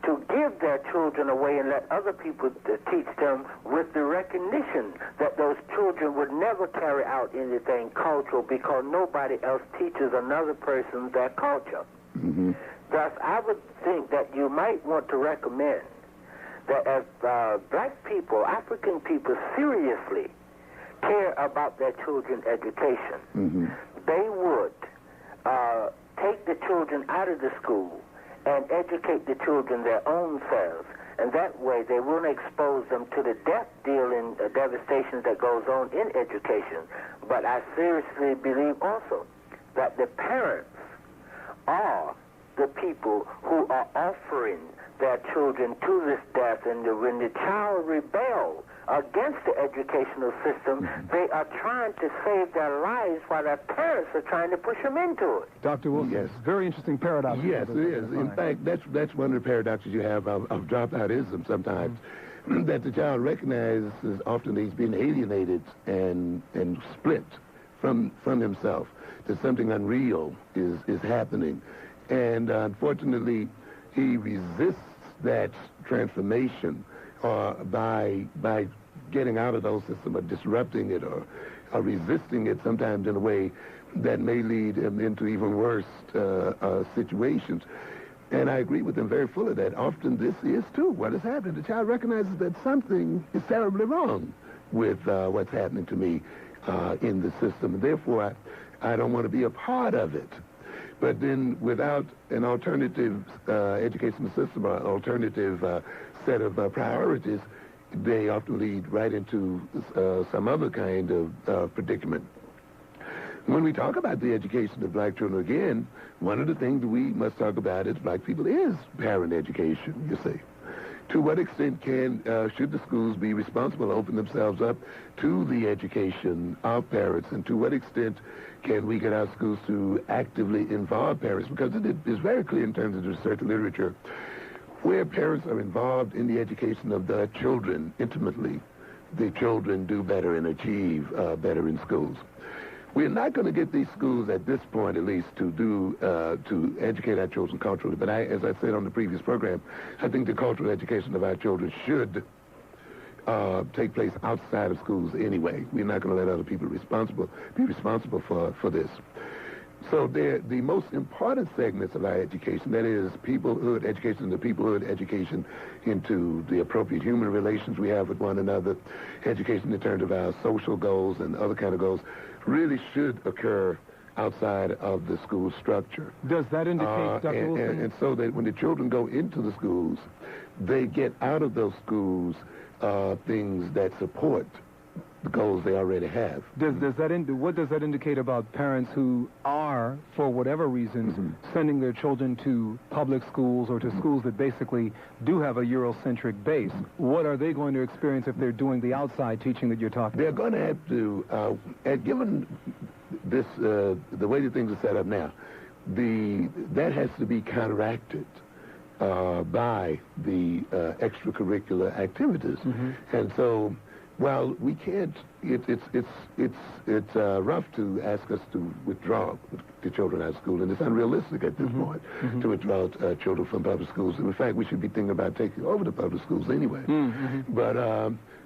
to give their children away and let other people teach them with the recognition that those children would never carry out anything cultural because nobody else teaches another person their culture. Thus, I would think that you might want to recommend that as black people, African people seriously care about their children's education, they would take the children out of the school and educate the children their own selves. And that way they won't expose them to the death dealing devastation that goes on in education. But I seriously believe also that the parents are the people who are offering their children to this death. And when the child rebels against the educational system, they are trying to save their lives while their parents are trying to push them into it. Dr. Wilson, Yes. very interesting paradox. Yes, it is. In fact, that's one of the paradoxes you have of dropoutism sometimes, that the child recognizes often he's been alienated and split from himself, that something unreal is happening. And unfortunately, he resists that transformation by getting out of those systems, or disrupting it, or resisting it sometimes in a way that may lead him into even worse situations. And I agree with him very fully that often this is, too, what is happening. The child recognizes that something is terribly wrong with what's happening to me in the system. And therefore, I don't want to be a part of it. But then without an alternative educational system or alternative set of priorities, they often lead right into some other kind of predicament. When we talk about the education of black children, again, one of the things we must talk about as black people is parent education, you see. To what extent should the schools be responsible, open themselves up to the education of parents, and to what extent can we get our schools to actively involve parents? Because it is very clear in terms of the research literature, where parents are involved in the education of their children intimately, the children do better and achieve better in schools. We're not going to get these schools at this point, at least, to educate our children culturally. But as I said on the previous program, I think the cultural education of our children should take place outside of schools anyway. We're not going to let other people be responsible for this. So the most important segments of our education, that is peoplehood education, the peoplehood education into the appropriate human relations we have with one another, education in terms of our social goals and other kind of goals, really should occur outside of the school structure. Does that indicate, Dr. Wilson? And so that when the children go into the schools, they get out of those schools things that support the goals they already have. What does that indicate about parents who are, for whatever reasons, sending their children to public schools or to schools that basically do have a Eurocentric base? What are they going to experience if they're doing the outside teaching that you're talking They're about? going to have to, given this, the way that things are set up now, that has to be counteracted by the extracurricular activities. And so, while we can't, it's rough to ask us to withdraw the children out of school, and it's unrealistic at this point to withdraw children from public schools. In fact, we should be thinking about taking over the public schools anyway. But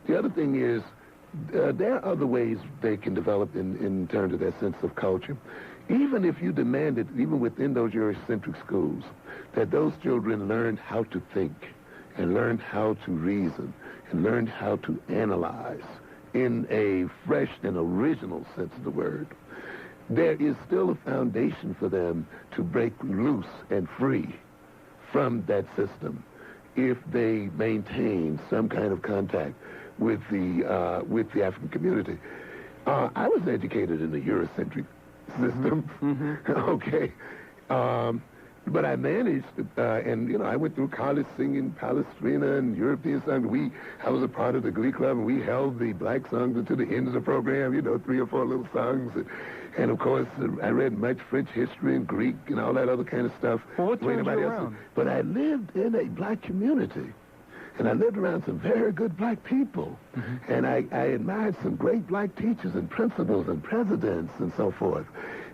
the other thing is, there are other ways they can develop in terms of their sense of culture. Even if you demanded, even within those Eurocentric schools, that those children learn how to think and learn how to reason and learn how to analyze in a fresh and original sense of the word, there is still a foundation for them to break loose and free from that system if they maintain some kind of contact with the African community. I was educated in the Eurocentric system, okay, but I managed, and I went through college singing Palestrina and European songs. I was a part of the Glee Club, and we held the black songs until the end of the program. 3 or 4 little songs, and of course I read much French history and Greek and all that other kind of stuff. Well, what turned you around? But I lived in a black community. And I lived around some very good black people. And I admired some great black teachers and principals and presidents and so forth.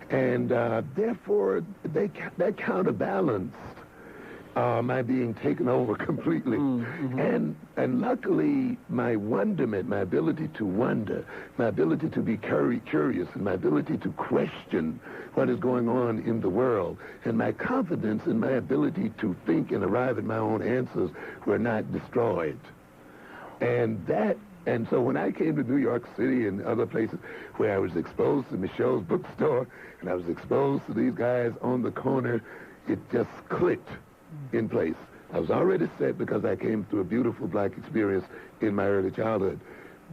And therefore, that counterbalanced my being taken over completely. And luckily, my wonderment, my ability to wonder, my ability to be curious, and my ability to question what is going on in the world, and my confidence in my ability to think and arrive at my own answers were not destroyed. And so when I came to New York City and other places where I was exposed to Michelle's bookstore, and I was exposed to these guys on the corner, it just clicked in place. I was already set because I came through a beautiful black experience in my early childhood.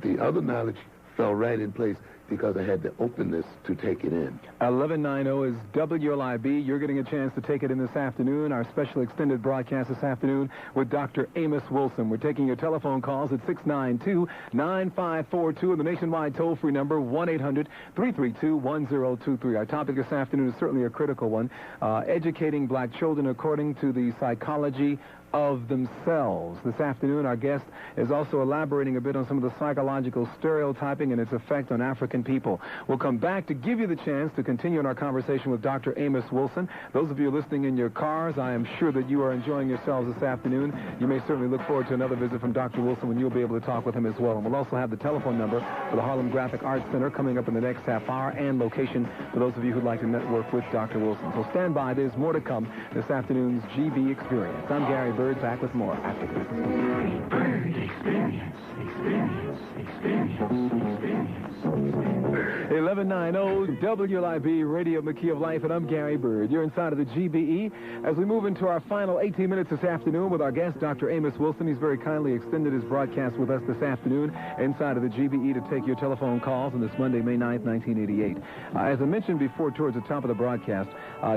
The other knowledge fell right in place because I had the openness to take it in. 1190 is WLIB. You're getting a chance to take it in this afternoon, our special extended broadcast this afternoon with Dr. Amos Wilson. We're taking your telephone calls at 692-9542 and the nationwide toll-free number 1-800-332-1023. Our topic this afternoon is certainly a critical one, educating black children according to the psychology of themselves. This afternoon, our guest is also elaborating a bit on some of the psychological stereotyping and its effect on African people. We'll come back to give you the chance to continue in our conversation with Dr. Amos Wilson. Those of you listening in your cars, I am sure that you are enjoying yourselves this afternoon. You may certainly look forward to another visit from Dr. Wilson when you'll be able to talk with him as well. And we'll also have the telephone number for the Harlem Graphic Arts Center coming up in the next half hour, and location for those of you who'd like to network with Dr. Wilson. So stand by. There's more to come this afternoon's GB Experience. I'm Gary Bird. Back with more after this. Bird Experience. 1190 WLIB Radio McKee of Life, and I'm Gary Bird. You're inside of the GBE as we move into our final 18 minutes this afternoon with our guest, Dr. Amos Wilson. He's very kindly extended his broadcast with us this afternoon inside of the GBE to take your telephone calls on this Monday, May 9th, 1988. As I mentioned before towards the top of the broadcast,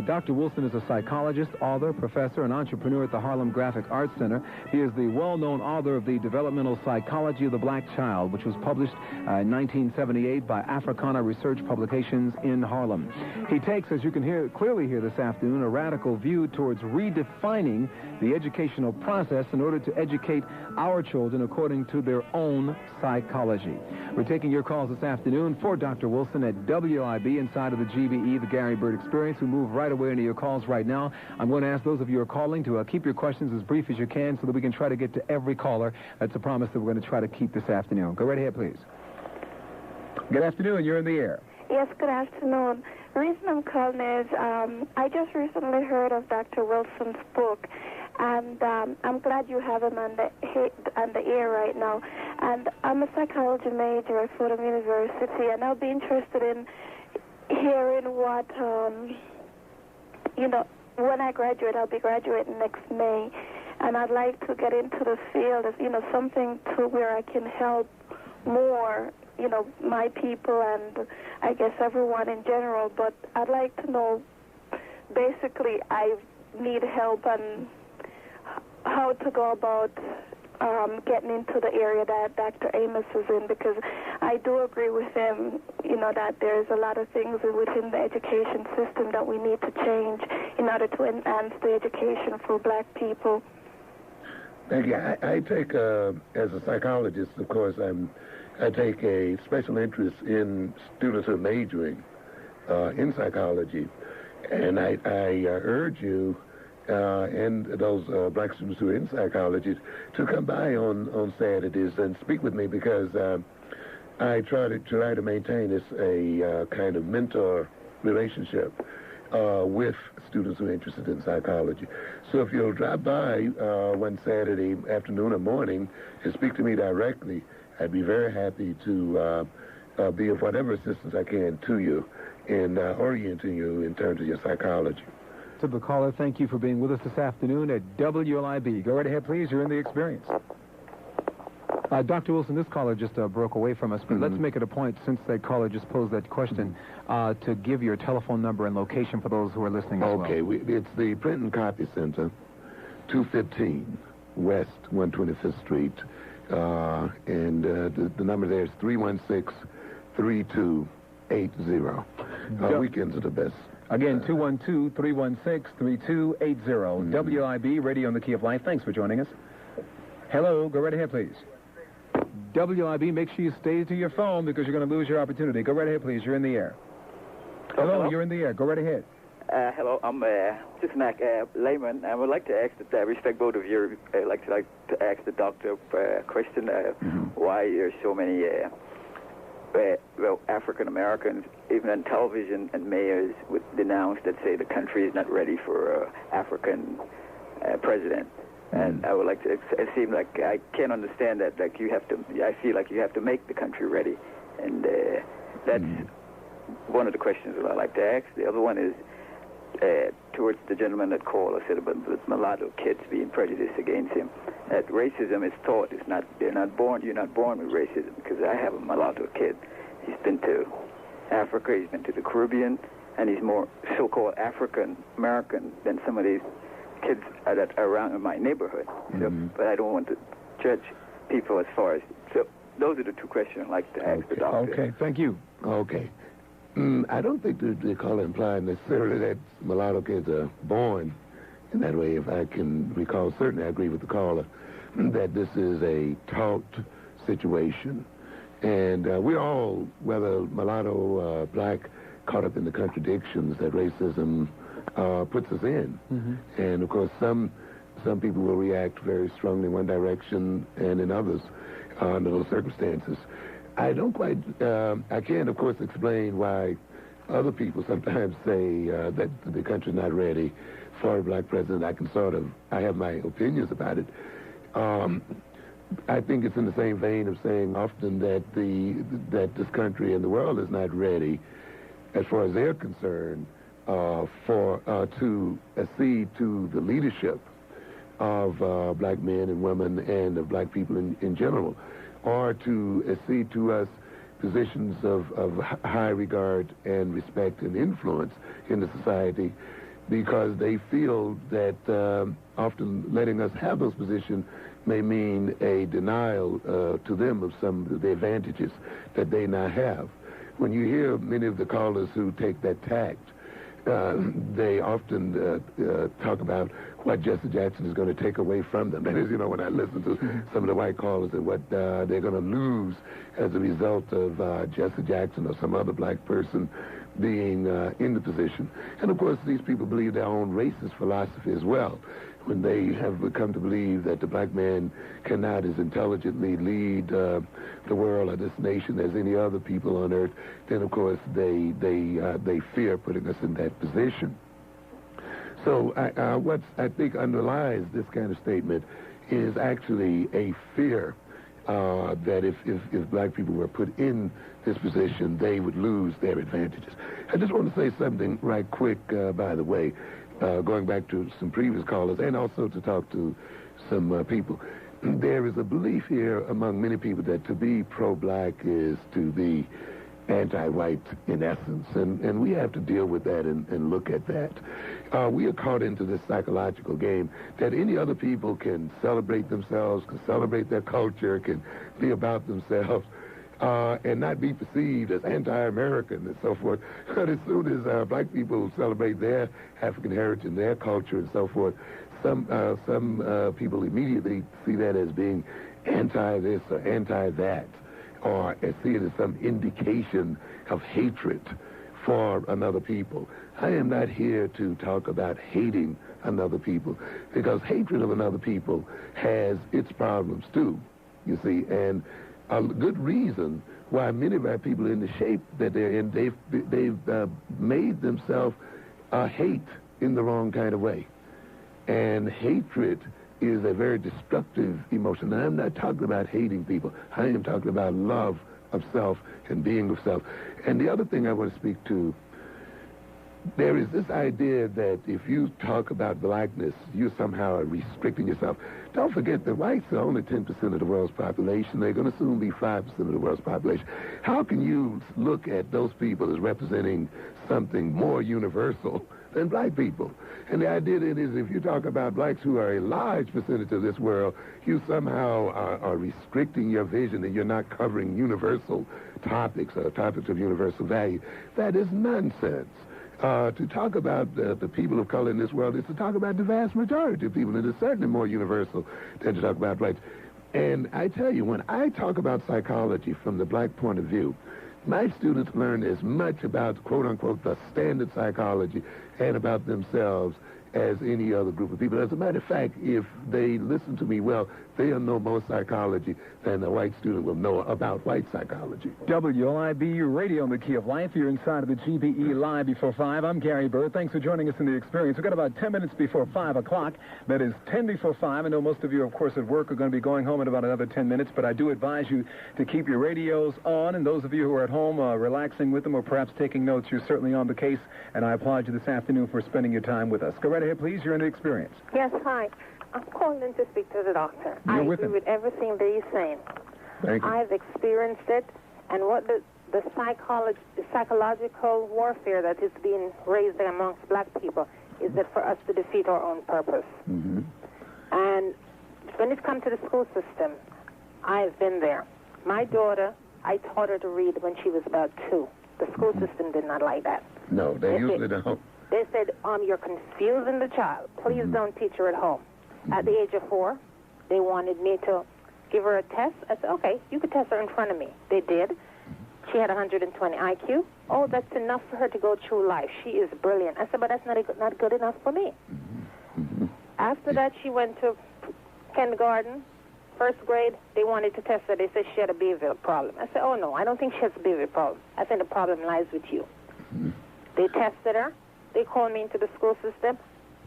Dr. Wilson is a psychologist, author, professor, and entrepreneur at the Harlem Graphic Arts Center. He is the well-known author of The Developmental Psychology of the Black Child, which was published in 1978 by Africana Research Publications in Harlem. He takes, as you can clearly hear this afternoon, a radical view towards redefining the educational process in order to educate our children according to their own psychology. We're taking your calls this afternoon for Dr. Wilson at WIB inside of the GBE, the Gary Bird Experience. We move right away into your calls right now. I'm going to ask those of you who are calling to keep your questions as brief as you can so that we can try to get to every caller. That's a promise that we're going to try to keep this afternoon. Go right ahead, please. Good afternoon. You're in the air. Yes, good afternoon. The reason I'm calling is I just recently heard of Dr. Wilson's book, and I'm glad you have him on the air right now. And I'm a psychology major at Fordham University, and I'll be interested in hearing what, when I graduate, I'll be graduating next May, and I'd like to get into the field of, something to where I can help more, my people and I guess everyone in general. But I'd like to know, basically, I need help on how to go about getting into the area that Dr. Amos is in, because I do agree with him, that there's a lot of things within the education system that we need to change in order to enhance the education for black people. Thank you. I take, as a psychologist, of course, I take a special interest in students who are majoring in psychology, and I urge you and those black students who are in psychology to come by on Saturdays and speak with me, because I try to maintain a kind of mentor relationship with students who are interested in psychology. So if you'll drop by one Saturday afternoon or morning and speak to me directly, I'd be very happy to be of whatever assistance I can to you in orienting you in terms of your psychology. To the caller, thank you for being with us this afternoon at WLIB. Go right ahead, please. You're in the experience. Dr. Wilson, this caller just broke away from us, but let's make it a point, since that caller just posed that question, to give your telephone number and location for those who are listening as well. Okay, it's the Print and Copy Center, 215 West 125th Street, and the number there is 316-3280. Weekends are the best. Again, 212-316-3280. WIB, Radio on the Key of Life. Thanks for joining us. Hello, go right ahead, please. WIB, make sure you stay to your phone because you're going to lose your opportunity. Go right ahead, please. You're in the air. Hello, you're in the air. Go right ahead. Hello, I'm just Mac Layman. I would like to ask that I respect both of you. I'd like to ask the doctor a question. Why there's so many African Americans, even on television, and mayors would denounce that say the country is not ready for an African president. And I would like to, it seems like I can't understand that, I feel like you have to make the country ready. And that's one of the questions that I like to ask. The other one is towards the gentleman that called, I said about mulatto kids being prejudiced against him. That racism is taught. You're not born with racism, because I have a mulatto kid. He's been to Africa, he's been to the Caribbean, and he's more so-called African-American than some of these kids that are around in my neighborhood. So, but I don't want to judge people as far as... So those are the two questions I'd like to ask the doctor. Okay, thank you. Okay. I don't think the caller implied necessarily that mulatto kids are born in that way. If I can recall, certainly I agree with the caller that this is a taught situation. And we're all, whether mulatto, black, caught up in the contradictions that racism puts us in. And, of course, some people will react very strongly in one direction and in others under those circumstances. I don't quite, I can't, of course, explain why other people sometimes say that the country's not ready for a black president. I have my opinions about it. I think it's in the same vein of saying often that this country and the world is not ready, as far as they're concerned, to accede to the leadership of black men and women and of black people in general, or to accede to us positions of high regard and respect and influence in the society, because they feel that often letting us have those positions may mean a denial to them of some of the advantages that they now have. When you hear many of the callers who take that tact, they often talk about what Jesse Jackson is going to take away from them. That is, when I listen to some of the white callers and what they're going to lose as a result of Jesse Jackson or some other black person being in the position. And, of course, these people believe their own racist philosophy as well. When they have come to believe that the black man cannot as intelligently lead the world or this nation as any other people on earth, then of course they fear putting us in that position. So what I think underlies this kind of statement is actually a fear that if black people were put in this position, they would lose their advantages. I just want to say something right quick, by the way. Going back to some previous callers, and also to talk to some people. There is a belief here among many people that to be pro-black is to be anti-white in essence, and we have to deal with that and look at that. We are caught into this psychological game that any other people can celebrate themselves, can celebrate their culture, can be about themselves, and not be perceived as anti-American and so forth. But as soon as black people celebrate their African heritage and their culture and so forth, some people immediately see that as being anti-this or anti-that, or see it as some indication of hatred for another people. I am not here to talk about hating another people, because hatred of another people has its problems too, you see, and a good reason why many of our people are in the shape that they're in, they've made themselves hate in the wrong kind of way. And hatred is a very destructive emotion. And I'm not talking about hating people. I am talking about love of self and being of self. And the other thing I want to speak to, there is this idea that if you talk about blackness, you somehow are restricting yourself. Don't forget that whites are only 10% of the world's population. They're going to soon be 5% of the world's population. How can you look at those people as representing something more universal than black people? And the idea then is if you talk about blacks who are a large percentage of this world, you somehow are restricting your vision and you're not covering universal topics or topics of universal value. That is nonsense. To talk about the people of color in this world is to talk about the vast majority of people, and it's certainly more universal than to talk about whites. And I tell you, when I talk about psychology from the black point of view, my students learn as much about, quote-unquote, the standard psychology and about themselves as any other group of people. As a matter of fact, if they listen to me well, they'll know more psychology than a white student will know about white psychology. WLIBU Radio on the Key of Life. You're inside of the GBE Live Before 5. I'm Gary Bird. Thanks for joining us in the experience. We've got about 10 minutes before 5 o'clock. That is 10 before 5. I know most of you, of course, at work are going to be going home in about another 10 minutes, but I do advise you to keep your radios on, and those of you who are at home relaxing with them or perhaps taking notes, you're certainly on the case, and I applaud you this afternoon for spending your time with us. Go right ahead, please. You're in the experience. Yes, hi. I'm calling in to speak to the doctor. You're I with agree him. with everything that he's saying. Thank you. I've experienced it, and what the the psychological warfare that is being raised amongst black people is that for us to defeat our own purpose. Mm-hmm. And when it comes to the school system, I've been there. My daughter, I taught her to read when she was about 2. The school system did not like that. No, they usually don't. They said, you're confusing the child. Please don't teach her at home. At the age of 4, they wanted me to give her a test. I said, okay, you could test her in front of me. They did. She had 120 IQ. Oh, that's enough for her to go through life. She is brilliant. I said, but that's not good enough for me. After that, she went to kindergarten. 1st grade, they wanted to test her. They said she had a behavior problem. I said, oh, no, I don't think she has a behavior problem. I think the problem lies with you. They tested her. They called me into the school system.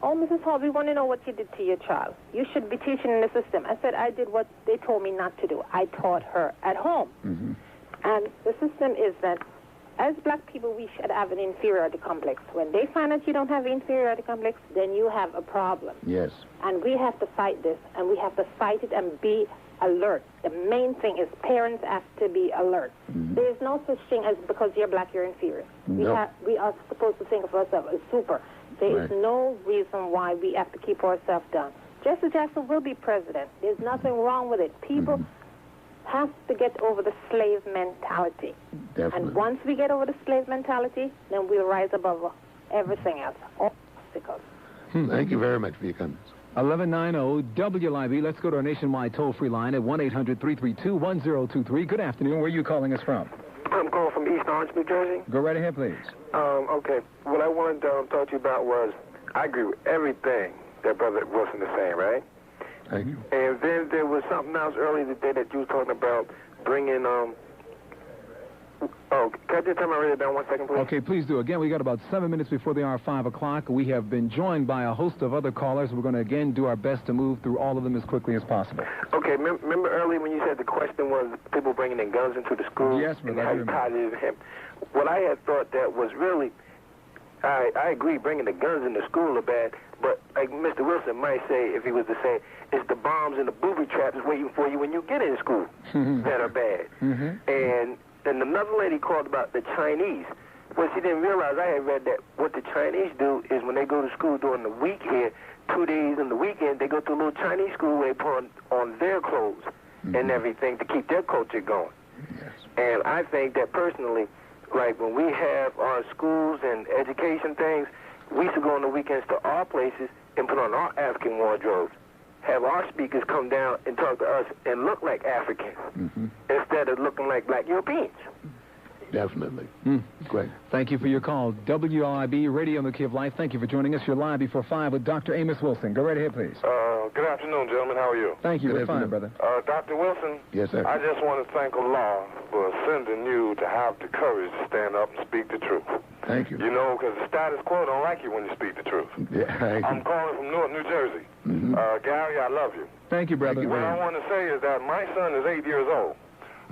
Oh, Mrs. Hall, we want to know what you did to your child. You should be teaching in the system. I said, I did what they told me not to do. I taught her at home. And the system is that as black people, we should have an inferiority complex. When they find out you don't have an inferiority complex, then you have a problem. Yes. And we have to fight this, and we have to fight it and be alert. The main thing is parents have to be alert. There is no such thing as because you're black, you're inferior. No. We are supposed to think of ourselves as super. There is no reason why we have to keep ourselves down. Jesse Jackson will be president. There's nothing wrong with it. People have to get over the slave mentality. Definitely. And once we get over the slave mentality, then we'll rise above everything else, all obstacles. Thank you very much for your comments. 1190 WLIB. Let's go to our nationwide toll-free line at 1-800-332-1023. Good afternoon. Where are you calling us from? I'm calling from East Orange, New Jersey. Go right ahead, please. Okay. What I wanted to talk to you about was I agree with everything that Brother Wilson is saying, right? Thank you. And then there was something else earlier today that you were talking about bringing, can I just tell me I read it down 1 second, please? Okay, please do. Again, we got about 7 minutes before the hour 5 o'clock. We have been joined by a host of other callers. We're going to, again, do our best to move through all of them as quickly as possible. Okay, remember earlier when you said the question was people bringing in guns into the school? Yes, and how you tied it to him. What I had thought that was really, I agree, bringing the guns into school are bad, but like Mr. Wilson might say, if he was to say, it's the bombs and the booby traps waiting for you when you get in school that are bad. And another lady called about the Chinese. What she didn't realize, I had read that what the Chinese do is when they go to school during the week here, 2 days in the weekend, they go to a little Chinese school where they put on their clothes and everything to keep their culture going. And I think that personally, like when we have our schools and education things, we should go on the weekends to our places and put on our African wardrobes. Have our speakers come down and talk to us and look like Africans instead of looking like black Europeans. Definitely. Great. Thank you for your call. WLIB Radio on the Key of Life. Thank you for joining us. You're live before 5 with Dr. Amos Wilson. Go right ahead, please. Good afternoon, gentlemen. How are you? Thank you. We're fine, brother. Dr. Wilson? Yes, sir. I just want to thank Allah for sending you to have the courage to stand up and speak the truth. Thank you. You know, because the status quo don't like you when you speak the truth. Yeah, I'm calling from Newark, New Jersey. Gary, I love you. Thank you, brother. What I want to say is that my son is 8 years old.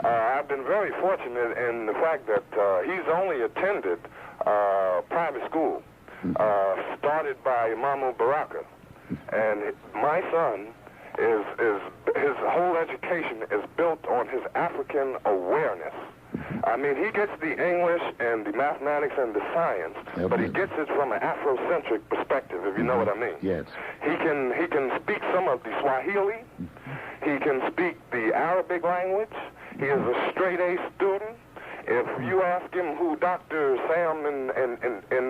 I've been very fortunate in the fact that he's only attended private school, started by Imam Baraka. And my son his whole education is built on his African awareness. I mean, he gets the English and the mathematics and the science, but he gets it from an Afrocentric perspective, if you know what I mean. Yes. He can speak some of the Swahili. He can speak the Arabic language. He is a straight-A student. If you ask him who Dr. Sam and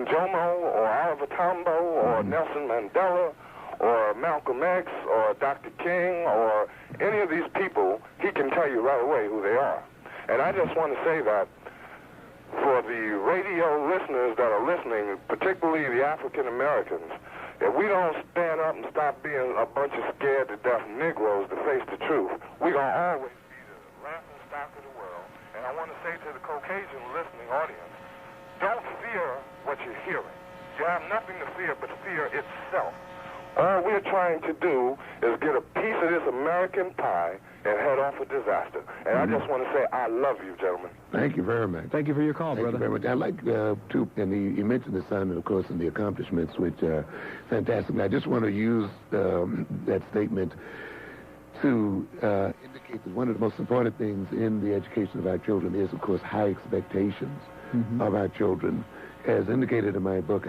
Jomo or Oliver Tambo or Nelson Mandela or Malcolm X or Dr. King or any of these people, he can tell you right away who they are. And I just want to say that for the radio listeners that are listening, particularly the African Americans, if we don't stand up and stop being a bunch of scared to death Negroes to face the truth, we're going to always be the laughing stock of the world. And I want to say to the Caucasian listening audience, don't fear what you're hearing. You have nothing to fear but fear itself. All we're trying to do is get a piece of this American pie and head off a disaster. And I just want to say I love you, gentlemen. Thank you very much. Thank you for your call, brother. Thank you very much. I'd like to, and he mentioned the son, and of course, and the accomplishments, which are fantastic. I just want to use that statement. to indicate that one of the most important things in the education of our children is, of course, high expectations of our children. As indicated in my book,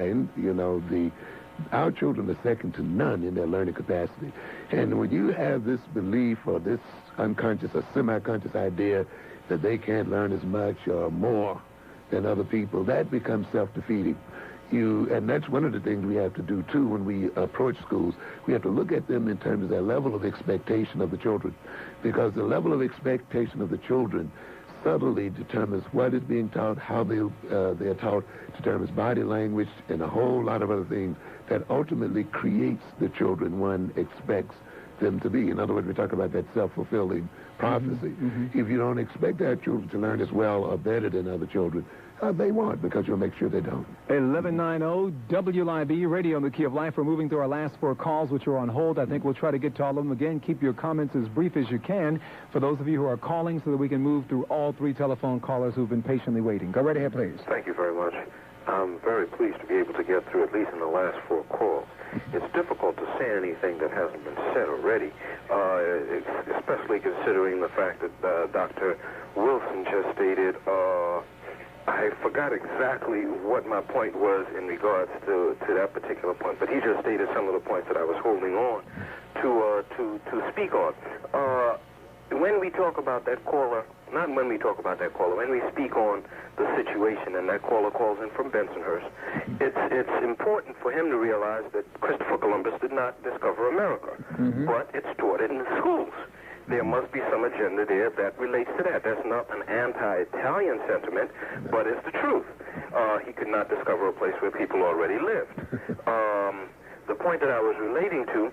our children are second to none in their learning capacity. And when you have this belief or this unconscious or semi-conscious idea that they can't learn as much or more than other people, that becomes self-defeating. And that's one of the things we have to do, too, when we approach schools. We have to look at them in terms of their level of expectation of the children, because the level of expectation of the children subtly determines what is being taught, how they are taught, determines body language, and a whole lot of other things that ultimately creates the children one expects them to be. In other words, we talk about that self-fulfilling prophecy. If you don't expect our children to learn as well or better than other children, they won't, because you'll make sure they don't. 1190 WLIB, Radio in the Key of Life. We're moving through our last 4 calls, which are on hold. I think we'll try to get to all of them. Again, keep your comments as brief as you can for those of you who are calling so that we can move through all 3 telephone callers who've been patiently waiting. Go right ahead, please. Thank you very much. I'm very pleased to be able to get through at least in the last 4 calls. It's difficult to say anything that hasn't been said already, especially considering the fact that Dr. Wilson just stated. I forgot exactly what my point was in regards to that particular point, but he just stated some of the points that I was holding on to speak on. When we talk about that caller, not when we talk about that caller, when we speak on the situation and that caller calls in from Bensonhurst, it's important for him to realize that Christopher Columbus did not discover America, but it's taught in the schools. There must be some agenda there that relates to that. That's not an anti-Italian sentiment, but it's the truth. He could not discover a place where people already lived. The point that I was relating to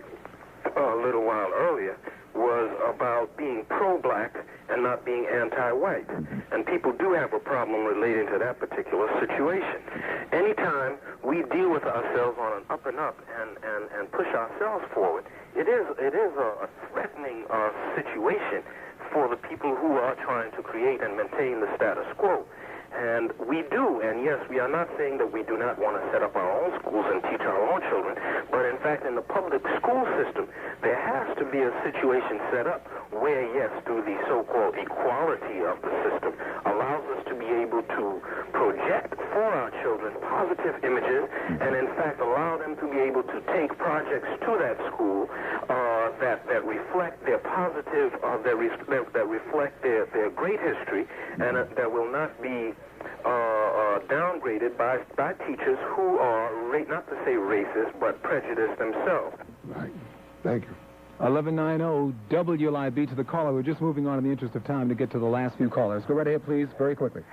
a little while earlier was about being pro-black and not being anti-white. And people do have a problem relating to that particular situation. Anytime we deal with ourselves on an up and up and push ourselves forward, it is a threatening situation for the people who are trying to create and maintain the status quo. And we do, and yes, we are not saying that we do not want to set up our own schools and teach our own children, but in fact, in the public school system, there has to be a situation set up where, yes, through the so-called equality of the system, allows us to be able to project for our children positive images, and in fact, allow them to be able to take projects to that school that reflect their positive, that reflect their great history, and that will not be downgraded by teachers who are, not to say racist, but prejudiced themselves. Right. Thank you. 1190 WLIB to the caller. We're just moving on in the interest of time to get to the last few callers. Go right ahead, please, very quickly.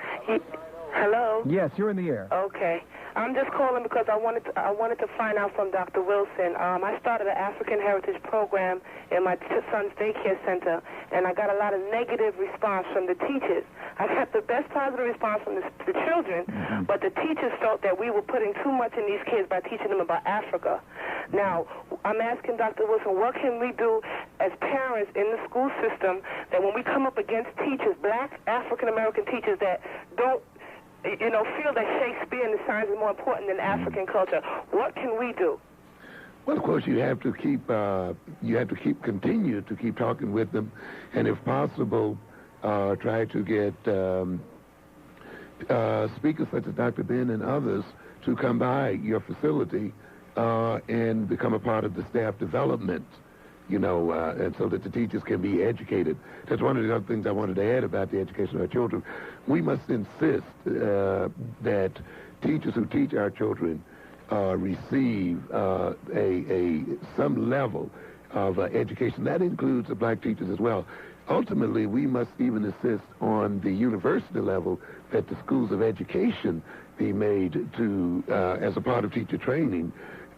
Hello? Yes, you're in the air. Okay. I'm just calling because I wanted to find out from Dr. Wilson. I started an African Heritage program in my son's daycare center, and I got a lot of negative response from the teachers. I got the best positive response from the children, but the teachers felt that we were putting too much in these kids by teaching them about Africa. Now, I'm asking Dr. Wilson, what can we do as parents in the school system that when we come up against teachers, black African-American teachers that don't feel that Shakespeare and the science is more important than African culture. What can we do? Well, of course, you have to continue to keep talking with them, and if possible, try to get speakers such as Dr. Ben and others to come by your facility and become a part of the staff development. And so that the teachers can be educated. That's one of the other things I wanted to add about the education of our children. We must insist that teachers who teach our children receive some level of education. That includes the black teachers as well. Ultimately, we must even insist on the university level that the schools of education be made to, as a part of teacher training,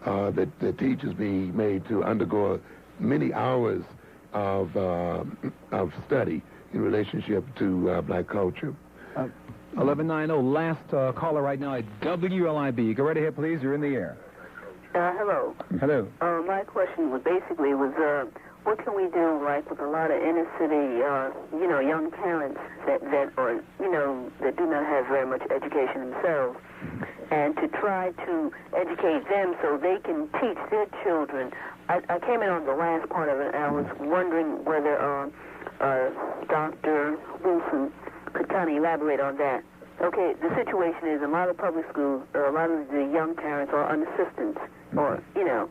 that the teachers be made to undergo many hours of study in relationship to black culture. 1190, last caller right now at WLIB. Go right ahead, please. You're in the air. Hello. Hello. My question was what can we do, like, with a lot of inner city, young parents that do not have very much education themselves, and to try to educate them so they can teach their children. I came in on the last part of it, and I was wondering whether Dr. Wilson could kind of elaborate on that. Okay, the situation is a lot of public schools, a lot of the young parents are on assistance, or, you know,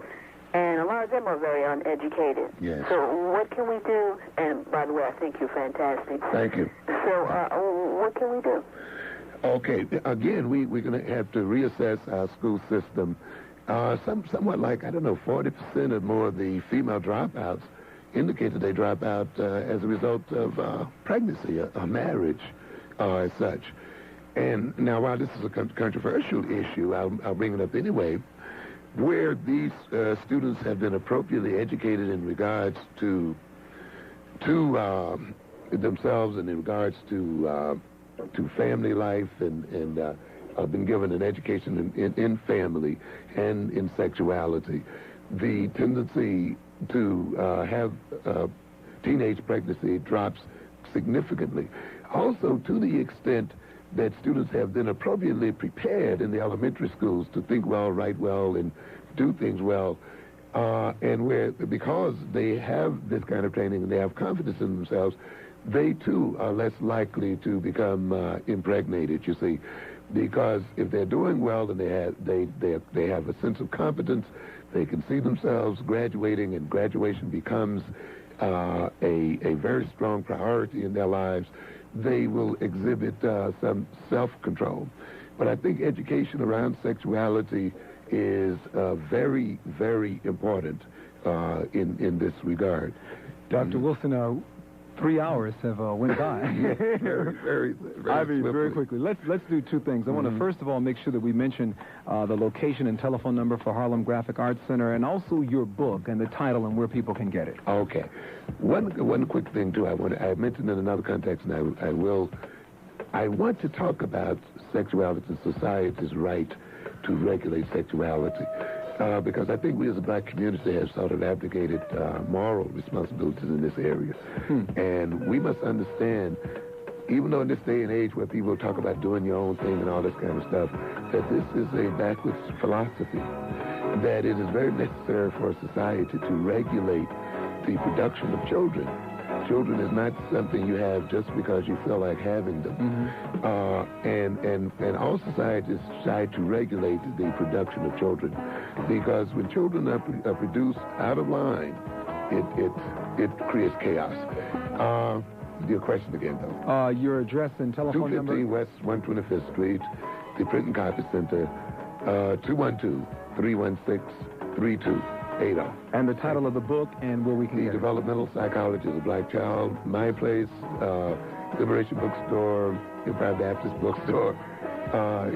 and a lot of them are very uneducated. Yes. So what can we do? And by the way, I think you're fantastic. Thank you. So what can we do? Okay, again, we're going to have to reassess our school system. Somewhat like, 40% or more of the female dropouts indicate that they drop out as a result of pregnancy, a marriage, as such. And now, while this is a controversial issue, I'll bring it up anyway. Where these students have been appropriately educated in regards to themselves and in regards to family life and been given an education in family and in sexuality, the tendency to have teenage pregnancy drops significantly. Also, to the extent that students have been appropriately prepared in the elementary schools to think well, write well, and do things well, and where, because they have this kind of training and they have confidence in themselves, they too are less likely to become impregnated, you see, because if they're doing well and they have a sense of competence, they can see themselves graduating, and graduation becomes a very strong priority in their lives, they will exhibit some self-control. But I think education around sexuality is very, very important in this regard. Dr. Wilson, 3 hours have went by. very very quickly. Let's do two things. I want to first of all make sure that we mention the location and telephone number for Harlem Graphic Arts Center, and also your book and the title and where people can get it. Okay. One quick thing too. I mentioned in another context, and I want to talk about sexuality and society's right to regulate sexuality. Because I think we as a black community have sort of abdicated moral responsibilities in this area. And we must understand, even though in this day and age where people talk about doing your own thing and all this kind of stuff, that this is a backwards philosophy, that it is very necessary for society to regulate the production of children. Children is not something you have just because you feel like having them. And all societies try to regulate the production of children, because when children are produced out of line, it creates chaos. Your question again, though. Your address and telephone number? 215 West 125th Street, the Print and Copy Center, 212-316-3280. And the title of the book and where we can get it. Developmental Psychology of the Black Child, My Place, Liberation Bookstore, Improv Baptist Bookstore.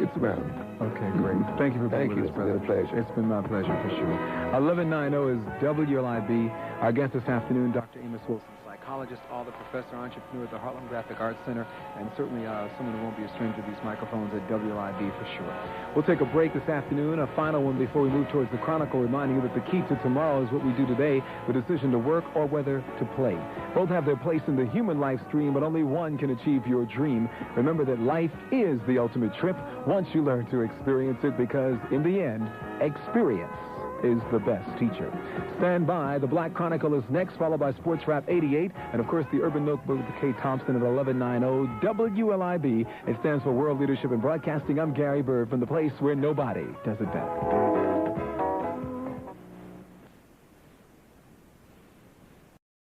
It's around. Okay, great. Thank you for being with us, brother. It's been a pleasure. It's been my pleasure, for sure. 1190 is WLIB. Our guest this afternoon, Dr. Amos Wilson, psychologist, author, professor, entrepreneur at the Harlem Graphic Arts Center, and certainly someone who won't be a stranger to these microphones at WLIB for sure. We'll take a break this afternoon, a final one before we move towards the Chronicle, reminding you that the key to tomorrow is what we do today, the decision to work or whether to play. Both have their place in the human life stream, but only one can achieve your dream. Remember that life is the ultimate trip once you learn to experience it, because in the end, experience is the best teacher. Stand by. The Black Chronicle is next, followed by Sports Rap 88, and of course the Urban Notebook with Kay Thompson at 1190 WLIB. It stands for World Leadership in Broadcasting. I'm Gary Bird from the place where nobody does it better.